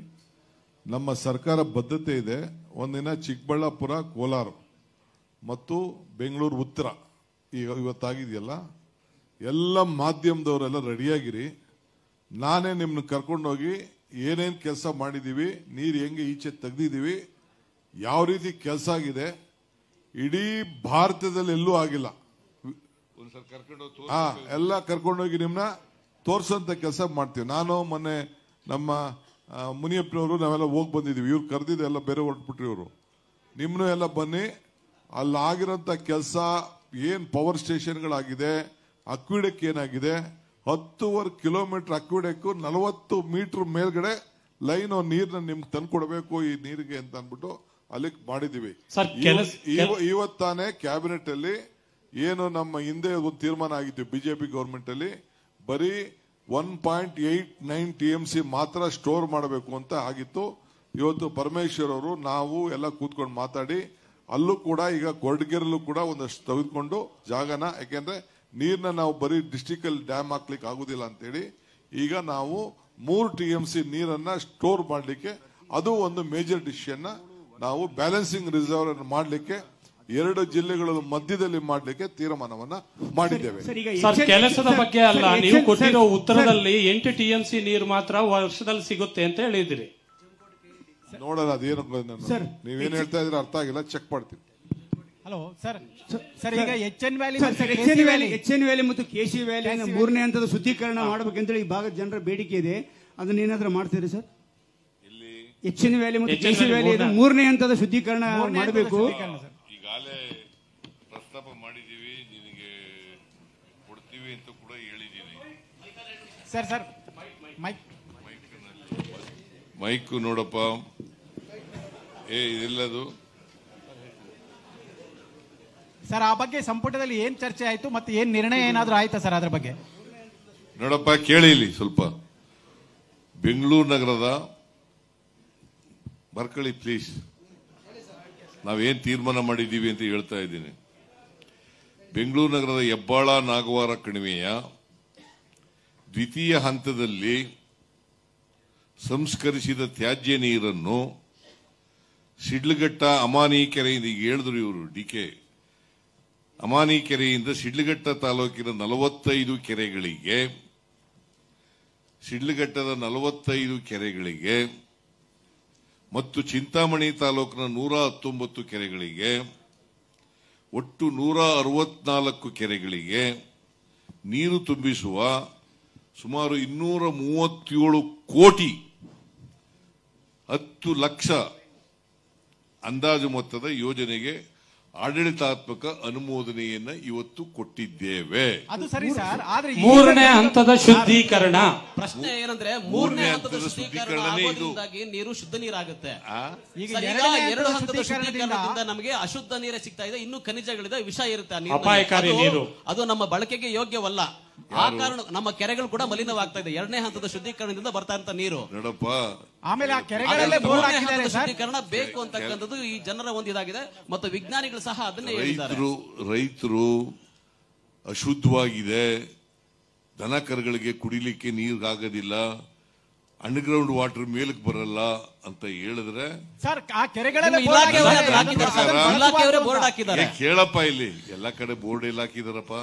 ನಮ್ಮ ಸರ್ಕಾರ ಬದ್ಧತೆ ಇದೆ. ಒಂದಿನ ಚಿಕ್ಕಬಳ್ಳಾಪುರ, ಕೋಲಾರ ಮತ್ತು ಬೆಂಗಳೂರು ಉತ್ತರ ಇವತ್ತಾಗಿದೆಯಲ್ಲ, ಎಲ್ಲ ಮಾಧ್ಯಮದವರೆಲ್ಲ ರೆಡಿಯಾಗಿರಿ. ನಾನೇ ನಿಮ್ಮನ್ನ ಕರ್ಕೊಂಡೋಗಿ ಏನೇನು ಕೆಲಸ ಮಾಡಿದ್ದೀವಿ, ನೀರು ಹೆಂಗೆ ಈಚೆ ತೆಗ್ದಿದ್ದೀವಿ, ಯಾವ ರೀತಿ ಕೆಲಸ ಆಗಿದೆ, ಇಡೀ ಭಾರತದಲ್ಲಿ ಎಲ್ಲೂ ಆಗಿಲ್ಲ. ಎಲ್ಲ ಕರ್ಕೊಂಡೋಗಿ ನಿಮ್ಮನ್ನ ತೋರ್ಸೋಂತ ಕೆಲಸ ಮಾಡ್ತೀವಿ. ನಾನು ಮೊನ್ನೆ ನಮ್ಮ ಮುನಿಯಪ್ಪನವರು ನಾವೆಲ್ಲ ಹೋಗಿ ಬಂದಿದ್ದೀವಿ. ಇವ್ರು ಕರೆದಿದ್ದು ಎಲ್ಲ ಬೇರೆ ಹೊರಟ್ಬಿಟ್ರಿ. ಇವರು ನಿಮ್ಮನ್ನು ಎಲ್ಲ ಬನ್ನಿ, ಅಲ್ಲಾಗಿರೋಂಥ ಕೆಲಸ ಏನು ಪವರ್ ಸ್ಟೇಷನ್ಗಳಾಗಿದೆ, ಅಕ್ವಿಡೆಕ್ ಏನಾಗಿದೆ, 10.5 ಕಿಲೋಮೀಟರ್ ಅಕ್ವಿಡೆಕ್, 40 ಮೀಟರ್ ಮೇಲ್ಗಡೆ ಲೈನ್ ನೀರನ್ನ ನಿಮ್ಗೆ ತಂದ್ಕೊಡ್ಬೇಕು ಈ ನೀರಿಗೆ ಅಂತ ಅಂದ್ಬಿಟ್ಟು ಅಲ್ಲಿಗೆ ಮಾಡಿದೀವಿ. ಇವತ್ತಾನೆ ಕ್ಯಾಬಿನೆಟ್ ಅಲ್ಲಿ ಏನು ನಮ್ಮ ಹಿಂದೆ ಒಂದು ತೀರ್ಮಾನ ಆಗಿತ್ತು ಬಿಜೆಪಿ ಗವರ್ಮೆಂಟ್ ಅಲ್ಲಿ, ಬರೀ 1.89 TMC ಮಾತ್ರ ಸ್ಟೋರ್ ಮಾಡಬೇಕು ಅಂತ ಆಗಿತ್ತು. ಇವತ್ತು ಪರಮೇಶ್ವರ್ ಅವರು ನಾವು ಎಲ್ಲ ಕೂತ್ಕೊಂಡು ಮಾತಾಡಿ ಅಲ್ಲೂ ಕೂಡ ಈಗ ಕೊರಟಗೆರೆಲ್ಲೂ ಕೂಡ ಒಂದಷ್ಟು ತೆಗೆದುಕೊಂಡು ಜಾಗನ, ಯಾಕೆಂದ್ರೆ ನೀರ್ನ ನಾವು ಬರೀ ಡಿಸ್ಟ್ರಿಕ್ಟ್ ಅಲ್ಲಿ ಡ್ಯಾಮ್ ಹಾಕ್ಲಿಕ್ಕೆ ಆಗುದಿಲ್ಲ ಅಂತೇಳಿ ಈಗ ನಾವು 3 TMC ನೀರನ್ನ ಸ್ಟೋರ್ ಮಾಡಲಿಕ್ಕೆ, ಅದು ಒಂದು ಮೇಜರ್ ಡಿಸಿಷನ್ ನಾವು ಬ್ಯಾಲೆನ್ಸಿಂಗ್ ರಿಸರ್ವ್ ಮಾಡಲಿಕ್ಕೆ 2 ಜಿಲ್ಲೆಗಳ ಮಧ್ಯದಲ್ಲಿ ಮಾಡಲಿಕ್ಕೆ ತೀರ್ಮಾನವನ್ನ ಮಾಡಿದ್ದೇವೆ. ಸರ್, ಕೆಲಸದ ಬಗ್ಗೆ ಅಲ್ಲ, ನೀವು ಕೊಟ್ಟಿರೋ ಉತ್ತರದಲ್ಲಿ 8 TMC ನೀರು ಮಾತ್ರ ವರ್ಷದಲ್ಲಿ ಸಿಗುತ್ತೆ ಅಂತ ಹೇಳಿದ್ರಿ. ನೋಡೋಣ ಅದೇನು ನೀವೇನು ಹೇಳ್ತಾ ಇದ್ರೆ ಅರ್ಥ ಆಗಿಲ್ಲ, ಚೆಕ್ ಮಾಡ್ತೀನಿ. ಹಲೋ ಸರ್, ಸರ್ ಈಗ ಎಚ್ ಎನ್ ವ್ಯಾಲಿ ಮತ್ತು KC ವ್ಯಾಲಿ 3ನೇ ಹಂತದ ಶುದ್ಧೀಕರಣ ಮಾಡಬೇಕಂತೇಳಿ ಈ ಭಾಗದ ಜನರ ಬೇಡಿಕೆ ಇದೆ. ಅದನ್ನ ಏನಾದ್ರೂ ಮಾಡ್ತೀರಿ ಸರ್? ಎಚ್ ಎನ್ ವ್ಯಾಲಿ ಮತ್ತು KC ವ್ಯಾಲಿ 3ನೇ ಹಂತದ ಶುದ್ಧೀಕರಣ ಮಾಡಬೇಕು. ಈಗಾಗಲೇ ಪ್ರಸ್ತಾಪ ಮಾಡಿದ್ದೀವಿ, ನಿನಗೆ ಕೊಡ್ತೀವಿ ಅಂತ ಕೂಡ ಹೇಳಿದ್ದೀನಿ. ಸರ್ ಮೈಕ್ ನೋಡಪ್ಪ, ಇದೆಲ್ಲದು ಸರ್, ಆ ಬಗ್ಗೆ ಸಂಪುಟದಲ್ಲಿ ಏನ್ ಚರ್ಚೆ ಆಯ್ತು ಮತ್ತೆ ಏನ್ ನಿರ್ಣಯ ಏನಾದ್ರೂ ಆಯ್ತಾ ಸರ್ ಅದ್ರ ಬಗ್ಗೆ? ನೋಡಪ್ಪ, ಕೇಳಿ ಇಲ್ಲಿ ಸ್ವಲ್ಪ. ಬೆಂಗಳೂರು ನಗರದ ಬರ್ಕೊಳ್ಳಿ ಪ್ಲೀಸ್, ನಾವೇನ್ ತೀರ್ಮಾನ ಮಾಡಿದ್ದೀವಿ ಅಂತ ಹೇಳ್ತಾ ಇದ್ದೀನಿ. ಬೆಂಗಳೂರು ನಗರದ ಹೆಬ್ಬಾಳ ನಾಗವಾರ ಕಣಿವೆಯ ದ್ವಿತೀಯ ಹಂತದಲ್ಲಿ ಸಂಸ್ಕರಿಸಿದ ತ್ಯಾಜ್ಯ ನೀರನ್ನು ಶಿಡ್ಲಘಟ್ಟ ಅಮಾನಿ ಕೆರೆಯಿಂದ, ಈಗ ಹೇಳಿದ್ರು ಇವರು DK, ಅಮಾನಿ ಕೆರೆಯಿಂದ ಶಿಡ್ಲಘಟ್ಟ ತಾಲೂಕಿನ 45 ಕೆರೆಗಳಿಗೆ, ಶಿಡ್ಲಘಟ್ಟದ 45 ಕೆರೆಗಳಿಗೆ ಮತ್ತು ಚಿಂತಾಮಣಿ ತಾಲೂಕಿನ 119 ಕೆರೆಗಳಿಗೆ, ಒಟ್ಟು 164 ಕೆರೆಗಳಿಗೆ ನೀರು ತುಂಬಿಸುವ ಸುಮಾರು 237 ಕೋಟಿ 10 ಲಕ್ಷ ಅಂದಾಜು ಮೊತ್ತದ ಯೋಜನೆಗೆ ಆಡಳಿತಾತ್ಮಕ ಅನುಮೋದನೆಯನ್ನ ಇವತ್ತು ಕೊಟ್ಟಿದ್ದೇವೆ. ಅದು ಸರಿ ಸರ್, ಆದ್ರೆ ಮೂರನೇ ಹಂತದ ಶುದ್ಧೀಕರಣ ಪ್ರಶ್ನೆ ಏನಂದ್ರೆ ಮೂರನೇ ಹಂತದ ಶುದ್ಧೀಕರಣ ಆಗೋದ್ರಿಂದಾಗಿ ನೀರು ಶುದ್ಧ ನೀರಾಗುತ್ತೆ. ಈಗ ಸರ್, ಈಗ ಎರಡು ಹಂತದ ಶುದ್ಧೀಕರಣದಿಂದ ನಮಗೆ ಅಶುದ್ಧ ನೀರೇ ಸಿಗ್ತಾ ಇದೆ, ಇನ್ನು ಖನಿಜಗಳಿದೆ, ವಿಷ ಇರುತ್ತೆ ಆ ಅಪಾಯಕಾರಿ ನೀರು. ಅದು ನಮ್ಮ ಬಳಕೆಗೆ ಯೋಗ್ಯವಲ್ಲ. ಆ ಕಾರಣ ನಮ್ಮ ಕೆರೆಗಳು ಕೂಡ ಮಲಿನವಾಗ್ತಾ ಇದೆ ಎರಡನೇ ಹಂತದ ಶುದ್ಧೀಕರಣದಿಂದ ಬರ್ತಾ ಇರೋ ನೀರು. ನೋಡಪ್ಪ, ಆಮೇಲೆ ಆ ಕೆರೆಗಳಲ್ಲೇ ಬೋರ್ ಹಾಕಿದ್ದಾರೆ ಸರ್. ಶುದ್ಧೀಕರಣ ಬೇಕು ಅಂತಕ್ಕಂಥದ್ದು ಈ ಜನರ ಒಂದು ಇದಾಗಿದೆ ಮತ್ತು ವಿಜ್ಞಾನಿಗಳು ಸಹ ಅದನ್ನೇ ಹೇಳಿದ್ದಾರೆ. ರೈತರು ಅಶುದ್ಧವಾಗಿದೆ, ದನ ಕರುಗಳಿಗೆ ಕುಡಿಲಿಕ್ಕೆ ನೀರಾಗೋದಿಲ್ಲ, ಅಂಡರ್ಗ್ರೌಂಡ್ ವಾಟರ್ ಮೇಲಕ್ಕೆ ಬರಲ್ಲ ಅಂತ ಹೇಳಿದ್ರೆ ಸರ್ ಆ ಕೆರೆಗಳಲ್ಲೇ ಬೋರ್ಡ್ ಹಾಕಿದ್ದಾರೆ. ಕೇಳಪ್ಪ, ಇಲ್ಲಿ ಎಲ್ಲ ಕಡೆ ಬೋರ್ಡ್ ಎಲ್ಲ ಹಾಕಿದಾರಪ್ಪ.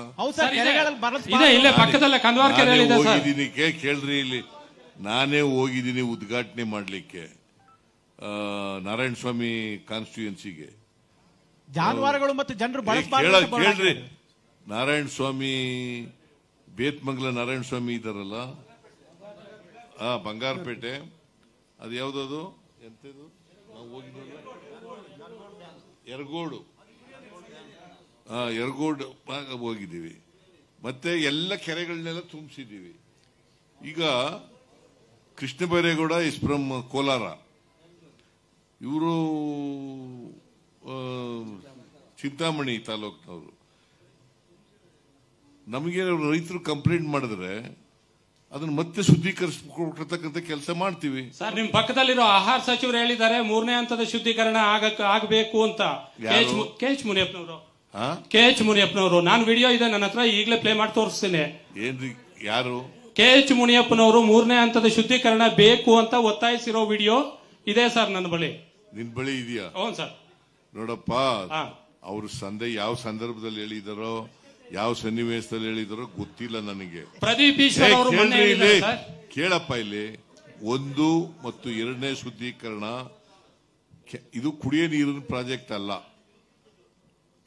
ಹೋಗಿದ್ದೀನಿ, ಕೇಳ್ರಿ, ಇಲ್ಲಿ ನಾನೇ ಹೋಗಿದ್ದೀನಿ ಉದ್ಘಾಟನೆ ಮಾಡ್ಲಿಕ್ಕೆ ನಾರಾಯಣ ಸ್ವಾಮಿ ಕಾನ್ಸ್ಟಿಟ್ಯೂಯನ್ಸಿಗೆ. ಜಾನುವಾರುಗಳು ಮತ್ತು ಜನರು ಕೇಳ್ರಿ, ನಾರಾಯಣ ಸ್ವಾಮಿ ಬೇತ್ಮಂಗಲ ನಾರಾಯಣ ಸ್ವಾಮಿ ಇದಾರಲ್ಲ, ಬಂಗಾರಪೇಟೆ, ಅದು ಯಾವ್ದದು ಎಂತದು ನಾವು ಹೋಗಿದ್ವಲ್ಲ, ಯರಗೋಡು ಹೋಗಿದ್ದೀವಿ. ಮತ್ತೆ ಎಲ್ಲ ಕೆರೆಗಳನ್ನೆಲ್ಲ ತುಂಬಿಸಿದ್ದೀವಿ. ಈಗ ಕೃಷ್ಣ ಬೈರೇಗೌಡ ಇಸ್ ಫ್ರಮ್ ಕೋಲಾರ, ಇವರು ಚಿಂತಾಮಣಿ ತಾಲೂಕಿನವರು. ನಮಗೆ ರೈತರು ಕಂಪ್ಲೇಂಟ್ ಮಾಡಿದ್ರೆ ಅದನ್ನ ಮತ್ತೆ ಶುದ್ಧೀಕರಿಸಿಕೊಡ್ತಕ್ಕಂಥ ಕೆಲಸ ಮಾಡ್ತೀವಿ. ಸರ್, ನಿಮ್ ಪಕ್ಕದಲ್ಲಿರೋ ಆಹಾರ ಸಚಿವರು ಹೇಳಿದ್ದಾರೆ ಮೂರನೇ ಹಂತದ ಶುದ್ಧೀಕರಣ ಆಗಬೇಕು ಅಂತ. KH ಮುನಿಯಪ್ಪನವರು ನಾನು ವಿಡಿಯೋ ಇದೆ ನನ್ನ ಹತ್ರ, ಈಗಲೇ ಪ್ಲೇ ಮಾಡಿ ತೋರಿಸ್ತೇನೆ. ಏನ್ರಿ, ಯಾರು? KH ಮುನಿಯಪ್ಪನವರು ಮೂರನೇ ಹಂತದ ಶುದ್ಧೀಕರಣ ಬೇಕು ಅಂತ ಒತ್ತಾಯಿಸಿರೋ ವಿಡಿಯೋ ಇದೆ ಸರ್ ನನ್ನ ಬಳಿ. ನಿನ್ ಬಳಿ ಇದೆಯಾ? ಹೌದು ಸರ್. ನೋಡಪ್ಪ, ಅವರು ಯಾವ ಸಂದರ್ಭದಲ್ಲಿ ಹೇಳಿದಾರೋ, ಯಾವ ಸನ್ನಿವೇಶದಲ್ಲಿ ಹೇಳಿದಾರೋ ಗೊತ್ತಿಲ್ಲ ನನಗೆ. ಪ್ರದೀಪ್ ಕೇಳಪ್ಪ, ಇಲ್ಲಿ 1 ಮತ್ತು 2ನೇ ಶುದ್ಧೀಕರಣ ಇದು ಕುಡಿಯೋ ನೀರಿನ ಪ್ರಾಜೆಕ್ಟ್ ಅಲ್ಲ.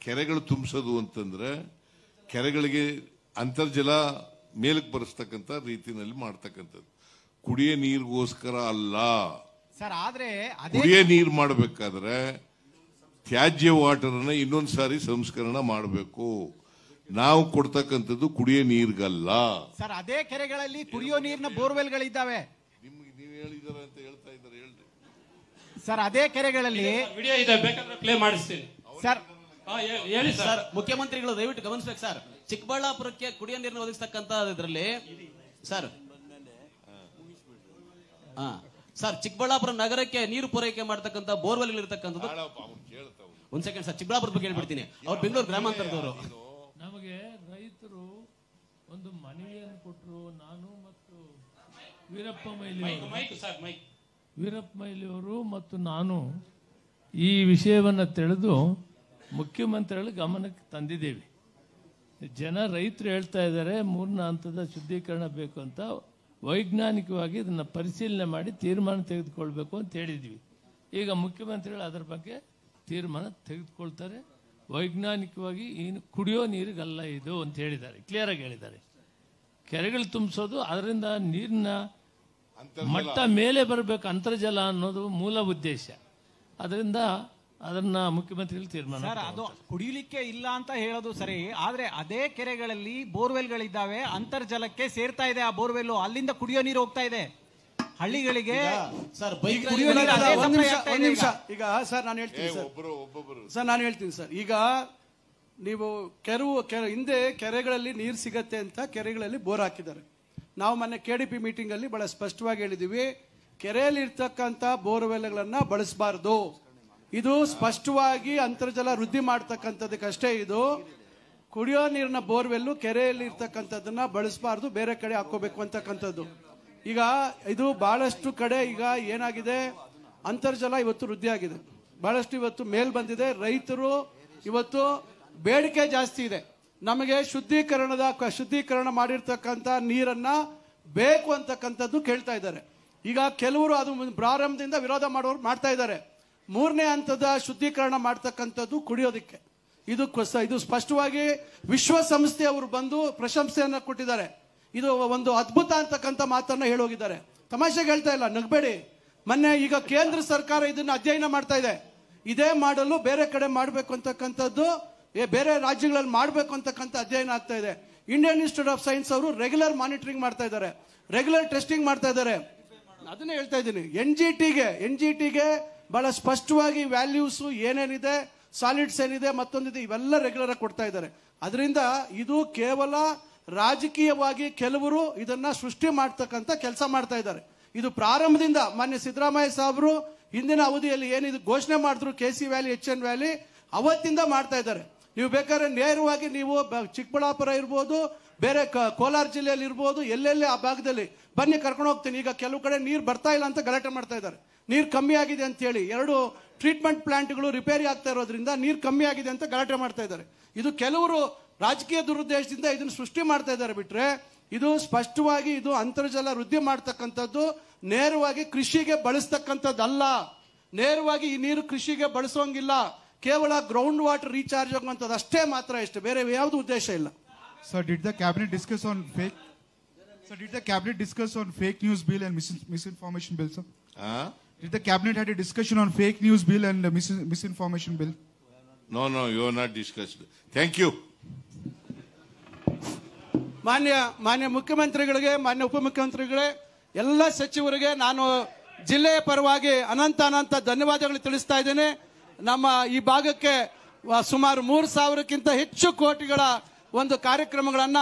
ಕೆರೆಗಳು ತುಂಬಿಸೋದು ಅಂತಂದ್ರೆ ಕೆರೆಗಳಿಗೆ ಅಂತರ್ಜಲ ಮೇಲಕ್ಕೆ ಬರೆಸ್ತಕ್ಕಂಥ ರೀತಿಯಲ್ಲಿ ಮಾಡ್ತಕ್ಕಂಥದ್ದು, ಕುಡಿಯೋ ನೀರಿಗೋಸ್ಕರ ಅಲ್ಲ. ಸರ್, ಆದ್ರೆ ಕುಡಿಯೋ ನೀರು ಮಾಡಬೇಕಾದ್ರೆ ತ್ಯಾಜ್ಯ ವಾಟರ್ ಅನ್ನ ಇನ್ನೊಂದ್ಸಾರಿ ಸಂಸ್ಕರಣ ಮಾಡಬೇಕು. ನಾವು ಕೊಡ್ತಕ್ಕಂಥದ್ದು ಕುಡಿಯೋ ನೀರ್ಗಲ್ಲ ಸರ್. ಅದೇ ಕೆರೆಗಳಲ್ಲಿ ಕುಡಿಯೋ ನೀರಿನ ಬೋರ್ವೆಲ್ಗಳಿದ್ದಾವೆ. ನೀವು ಹೇಳಿದಾರೆ ಅಂತ ಹೇಳ್ತಾ ಇದ್ದಾರೆ, ಹೇಳ್ರಿ ಸರ್. ಅದೇ ಕೆರೆಗಳಲ್ಲಿ ವಿಡಿಯೋ ಇದೆ, ಬೇಕಾದ್ರೆ ಪ್ಲೇ ಮಾಡಿಸ್ತೀನಿ ಸರ್. ಹೇಳಿ ಸರ್. ಮುಖ್ಯಮಂತ್ರಿಗಳು ದಯವಿಟ್ಟು ಗಮನಿಸಬೇಕು ಸರ್. ಚಿಕ್ಕಬಳ್ಳಾಪುರಕ್ಕೆ ಕುಡಿಯೋ ನೀರನ್ನು ಒದಗಿಸ್ತಕ್ಕಂಥ ಇದರಲ್ಲಿ ಸರ್ ಸರ್ ಚಿಕ್ಕಬಳ್ಳಾಪುರ ನಗರಕ್ಕೆ ನೀರು ಪೂರೈಕೆ ಮಾಡತಕ್ಕಂಥ ಬೋರ್ವೆಲ್ ಇರತಕ್ಕಂಥದ್ದು. ಒಂದ್ ಸೆಕೆಂಡ್ ಸರ್, ಚಿಕ್ಕಬಳ್ಳಾಪುರ ಬಗ್ಗೆ ಹೇಳ್ಬಿಡ್ತೀನಿ. ಅವ್ರು ಬೆಂಗಳೂರು ಗ್ರಾಮಾಂತರದವರು. ನಮಗೆ ರೈತರು ಒಂದು ಮನವಿಯನ್ನು ಕೊಟ್ಟರು. ನಾನು ಮತ್ತು ವೀರಪ್ಪ ಮೊಯ್ಲಿಯವರು ಮತ್ತು ನಾನು ಈ ವಿಷಯವನ್ನು ತಿಳಿದು ಮುಖ್ಯಮಂತ್ರಿಗಳ ಗಮನಕ್ಕೆ ತಂದಿದ್ದೇವೆ. ರೈತರು ಹೇಳ್ತಾ ಇದ್ದಾರೆ ಮೂರನೇ ಹಂತದ ಶುದ್ಧೀಕರಣ ಬೇಕು ಅಂತ. ವೈಜ್ಞಾನಿಕವಾಗಿ ಇದನ್ನು ಪರಿಶೀಲನೆ ಮಾಡಿ ತೀರ್ಮಾನ ತೆಗೆದುಕೊಳ್ಬೇಕು ಅಂತ ಹೇಳಿದ್ವಿ. ಈಗ ಮುಖ್ಯಮಂತ್ರಿಗಳು ಅದರ ಬಗ್ಗೆ ತೀರ್ಮಾನ ತೆಗೆದುಕೊಳ್ತಾರೆ. ವೈಜ್ಞಾನಿಕವಾಗಿ ಏನು ಕುಡಿಯೋ ನೀರಿಗಲ್ಲ ಇದು ಅಂತ ಹೇಳಿದ್ದಾರೆ, ಕ್ಲಿಯರ್ ಆಗಿ ಹೇಳಿದ್ದಾರೆ. ಕೆರೆಗಳು ತುಂಬಿಸೋದು, ಅದರಿಂದ ನೀರಿನ ಮಟ್ಟ ಮೇಲೆ ಬರಬೇಕು, ಅಂತರ್ಜಲ ಅನ್ನೋದು ಮೂಲ ಉದ್ದೇಶ. ಅದರಿಂದ ಅದನ್ನ ಮುಖ್ಯಮಂತ್ರಿಗಳು ತೀರ್ಮಾನ. ಸರ್, ಅದು ಕುಡಿಯಲಿಕ್ಕೆ ಇಲ್ಲ ಅಂತ ಹೇಳೋದು ಸರಿ, ಆದ್ರೆ ಅದೇ ಕೆರೆಗಳಲ್ಲಿ ಬೋರ್ವೆಲ್ಗಳಿದ್ದಾವೆ, ಅಂತರ್ಜಲಕ್ಕೆ ಸೇರ್ತಾ ಇದೆ ಆ ಬೋರ್ವೆಲ್, ಅಲ್ಲಿಂದ ಕುಡಿಯೋ ನೀರು ಹೋಗ್ತಾ ಇದೆ ಹಳ್ಳಿಗಳಿಗೆ. ಸರ್, ನಿಮಿಷ. ಈಗ ಸರ್ ನಾನು ಹೇಳ್ತೀನಿ ಸರ್, ಈಗ ನೀವು ಹಿಂದೆ ಕೆರೆಗಳಲ್ಲಿ ನೀರು ಸಿಗತ್ತೆ ಅಂತ ಕೆರೆಗಳಲ್ಲಿ ಬೋರ್ ಹಾಕಿದ್ದಾರೆ. ನಾವು ಮೊನ್ನೆ KDP ಮೀಟಿಂಗ್ ಅಲ್ಲಿ ಬಹಳ ಸ್ಪಷ್ಟವಾಗಿ ಹೇಳಿದೀವಿ, ಕೆರೆಯಲ್ಲಿ ಇರ್ತಕ್ಕಂಥ ಬೋರ್ವೆಲ್ಗಳನ್ನ ಬಳಸಬಾರ್ದು. ಇದು ಸ್ಪಷ್ಟವಾಗಿ ಅಂತರ್ಜಲ ವೃದ್ಧಿ ಮಾಡ್ತಕ್ಕಂಥದಕ್ಕಷ್ಟೇ. ಇದು ಕುಡಿಯೋ ನೀರಿನ ಬೋರ್ವೆಲ್ಲು ಕೆರೆಯಲ್ಲಿ ಇರ್ತಕ್ಕಂಥದ್ದನ್ನ ಬಳಸಬಾರ್ದು, ಬೇರೆ ಕಡೆ ಹಾಕೋಬೇಕು ಅಂತಕ್ಕಂಥದ್ದು. ಈಗ ಇದು ಬಹಳಷ್ಟು ಕಡೆ ಈಗ ಏನಾಗಿದೆ, ಅಂತರ್ಜಲ ಇವತ್ತು ವೃದ್ಧಿ ಆಗಿದೆ, ಬಹಳಷ್ಟು ಇವತ್ತು ಮೇಲ್ ಬಂದಿದೆ. ರೈತರು ಇವತ್ತು ಬೇಡಿಕೆ ಜಾಸ್ತಿ ಇದೆ, ನಮಗೆ ಶುದ್ಧೀಕರಣ ಮಾಡಿರ್ತಕ್ಕಂಥ ನೀರನ್ನ ಬೇಕು ಅಂತಕ್ಕಂಥದ್ದು ಕೇಳ್ತಾ ಇದ್ದಾರೆ. ಈಗ ಕೆಲವರು ಅದು ಪ್ರಾರಂಭದಿಂದ ವಿರೋಧ ಮಾಡೋರು ಮಾಡ್ತಾ ಇದ್ದಾರೆ. ಮೂರನೇ ಹಂತದ ಶುದ್ಧೀಕರಣ ಮಾಡ್ತಕ್ಕಂಥದ್ದು ಕುಡಿಯೋದಕ್ಕೆ. ಇದು ಸ್ಪಷ್ಟವಾಗಿ ವಿಶ್ವಸಂಸ್ಥೆ ಅವರು ಬಂದು ಪ್ರಶಂಸೆಯನ್ನ ಕೊಟ್ಟಿದ್ದಾರೆ. ಇದು ಒಂದು ಅದ್ಭುತ ಅಂತಕ್ಕಂಥ ಮಾತನ್ನ ಹೇಳೋಗಿದ್ದಾರೆ. ತಮಾಷೆಗೆ ಹೇಳ್ತಾ ಇಲ್ಲ, ನಗಬೇಡಿ. ಮೊನ್ನೆ ಈಗ ಕೇಂದ್ರ ಸರ್ಕಾರ ಇದನ್ನ ಅಧ್ಯಯನ ಮಾಡ್ತಾ ಇದೆ. ಇದೇ ಮಾಡಲು ಬೇರೆ ಕಡೆ ಮಾಡಬೇಕು ಅಂತಕ್ಕಂಥದ್ದು, ಬೇರೆ ರಾಜ್ಯಗಳಲ್ಲಿ ಮಾಡಬೇಕು ಅಂತಕ್ಕಂಥ ಅಧ್ಯಯನ ಆಗ್ತಾ ಇದೆ. ಇಂಡಿಯನ್ ಇನ್ಸ್ಟಿಟ್ಯೂಟ್ ಆಫ್ ಸೈನ್ಸ್ ಅವರು ರೆಗ್ಯುಲರ್ ಮಾನಿಟರಿಂಗ್ ಮಾಡ್ತಾ ಇದ್ದಾರೆ, ರೆಗ್ಯುಲರ್ ಟೆಸ್ಟಿಂಗ್ ಮಾಡ್ತಾ ಇದ್ದಾರೆ. ಅದನ್ನೇ ಹೇಳ್ತಾ ಇದ್ದೀನಿ. ಎನ್ ಜಿ ಟಿಗೆ ಬಹಳ ಸ್ಪಷ್ಟವಾಗಿ ವ್ಯಾಲ್ಯೂಸ್ ಏನೇನಿದೆ, ಸಾಲಿಡ್ಸ್ ಏನಿದೆ, ಮತ್ತೊಂದಿದೆ, ಇವೆಲ್ಲ ರೆಗ್ಯುಲರ್ ಆಗಿ ಕೊಡ್ತಾ ಇದ್ದಾರೆ. ಅದರಿಂದ ಇದು ಕೇವಲ ರಾಜಕೀಯವಾಗಿ ಕೆಲವರು ಇದನ್ನ ಸೃಷ್ಟಿ ಮಾಡ್ತಕ್ಕಂಥ ಕೆಲಸ ಮಾಡ್ತಾ ಇದ್ದಾರೆ. ಇದು ಪ್ರಾರಂಭದಿಂದ ಮಾನ್ಯ ಸಿದ್ದರಾಮಯ್ಯ ಸಾಹೇಬರು ಹಿಂದಿನ ಅವಧಿಯಲ್ಲಿ ಏನಿದು ಘೋಷಣೆ ಮಾಡಿದ್ರು KC ವ್ಯಾಲಿ, HN ವ್ಯಾಲಿ, ಅವತ್ತಿಂದ ಮಾಡ್ತಾ ಇದ್ದಾರೆ. ನೀವು ಬೇಕಾದ್ರೆ ನೇರವಾಗಿ ನೀವು ಚಿಕ್ಕಬಳ್ಳಾಪುರ ಇರ್ಬೋದು, ಬೇರೆ ಕೋಲಾರ ಜಿಲ್ಲೆಯಲ್ಲಿ ಇರ್ಬೋದು, ಎಲ್ಲೆಲ್ಲಿ ಆ ಭಾಗದಲ್ಲಿ ಬನ್ನಿ ಕರ್ಕೊಂಡು ಹೋಗ್ತೀನಿ. ಈಗ ಕೆಲವು ಕಡೆ ನೀರು ಬರ್ತಾ ಇಲ್ಲ ಅಂತ ಗಲಾಟೆ ಮಾಡ್ತಾ ಇದ್ದಾರೆ, ನೀರು ಕಮ್ಮಿ ಆಗಿದೆ ಅಂತ ಹೇಳಿ. 2 ಟ್ರೀಟ್ಮೆಂಟ್ ಪ್ಲಾಂಟ್ಗಳು ರಿಪೇರಿ ಆಗ್ತಾ ಇರೋದ್ರಿಂದ ನೀರು ಕಮ್ಮಿ ಆಗಿದೆ ಅಂತ ಗಲಾಟೆ ಮಾಡ್ತಾ ಇದ್ದಾರೆ. ಇದು ಕೆಲವರು ರಾಜಕೀಯ ದುರುದ್ದೇಶದಿಂದ ಇದನ್ನು ಸೃಷ್ಟಿ ಮಾಡ್ತಾ ಇದ್ದಾರೆ ಬಿಟ್ರೆ, ಇದು ಸ್ಪಷ್ಟವಾಗಿ ಇದು ಅಂತರ್ಜಲ ವೃದ್ಧಿ ಮಾಡ್ತಕ್ಕಂಥದ್ದು, ನೇರವಾಗಿ ಕೃಷಿಗೆ ಬಳಸ್ತಕ್ಕಂಥದ್ದಲ್ಲ. ನೇರವಾಗಿ ಈ ನೀರು ಕೃಷಿಗೆ ಬಳಸೋಂಗಿಲ್ಲ, ಕೇವಲ ಗ್ರೌಂಡ್ ವಾಟರ್ ರೀಚಾರ್ಜ್ ಆಗುವಂಥದ್ದು ಅಷ್ಟೇ ಮಾತ್ರ, ಇಷ್ಟು, ಬೇರೆ ಯಾವುದು ಉದ್ದೇಶ ಇಲ್ಲ. Sir, did the cabinet discuss on fake news bill and misinformation bill, sir? Did the cabinet had a discussion on fake news bill and misinformation bill? No, you are not discussed. Thank you. ಮಾನ್ಯ ಮುಖ್ಯಮಂತ್ರಿಗಳಿಗೆ, ಮಾನ್ಯ ಉಪಮುಖ್ಯಮಂತ್ರಿಗಳೇ, ಎಲ್ಲ ಸಚಿವರಿಗೆ ನಾನು ಜಿಲ್ಲೆಯ ಪರವಾಗಿ ಅನಂತ ಧನ್ಯವಾದಗಳು ತಿಳಿಸ್ತಾ ಇದ್ದೇನೆ. ನಮ್ಮ ಈ ಭಾಗಕ್ಕೆ ಸುಮಾರು 3,000ಕ್ಕಿಂತ ಹೆಚ್ಚು ಕೋಟಿಗಳ ಒಂದು ಕಾರ್ಯಕ್ರಮಗಳನ್ನ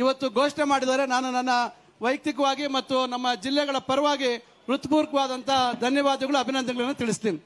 ಇವತ್ತು ಘೋಷಣೆ ಮಾಡಿದ್ದಾರೆ. ನಾನು ನನ್ನ ವೈಯಕ್ತಿಕವಾಗಿ ಮತ್ತು ನಮ್ಮ ಜಿಲ್ಲೆಗಳ ಪರವಾಗಿ ಹೃತ್ಪೂರ್ವಕವಾದಂತಹ ಧನ್ಯವಾದಗಳು, ಅಭಿನಂದನೆಗಳನ್ನು ತಿಳಿಸ್ತೀನಿ.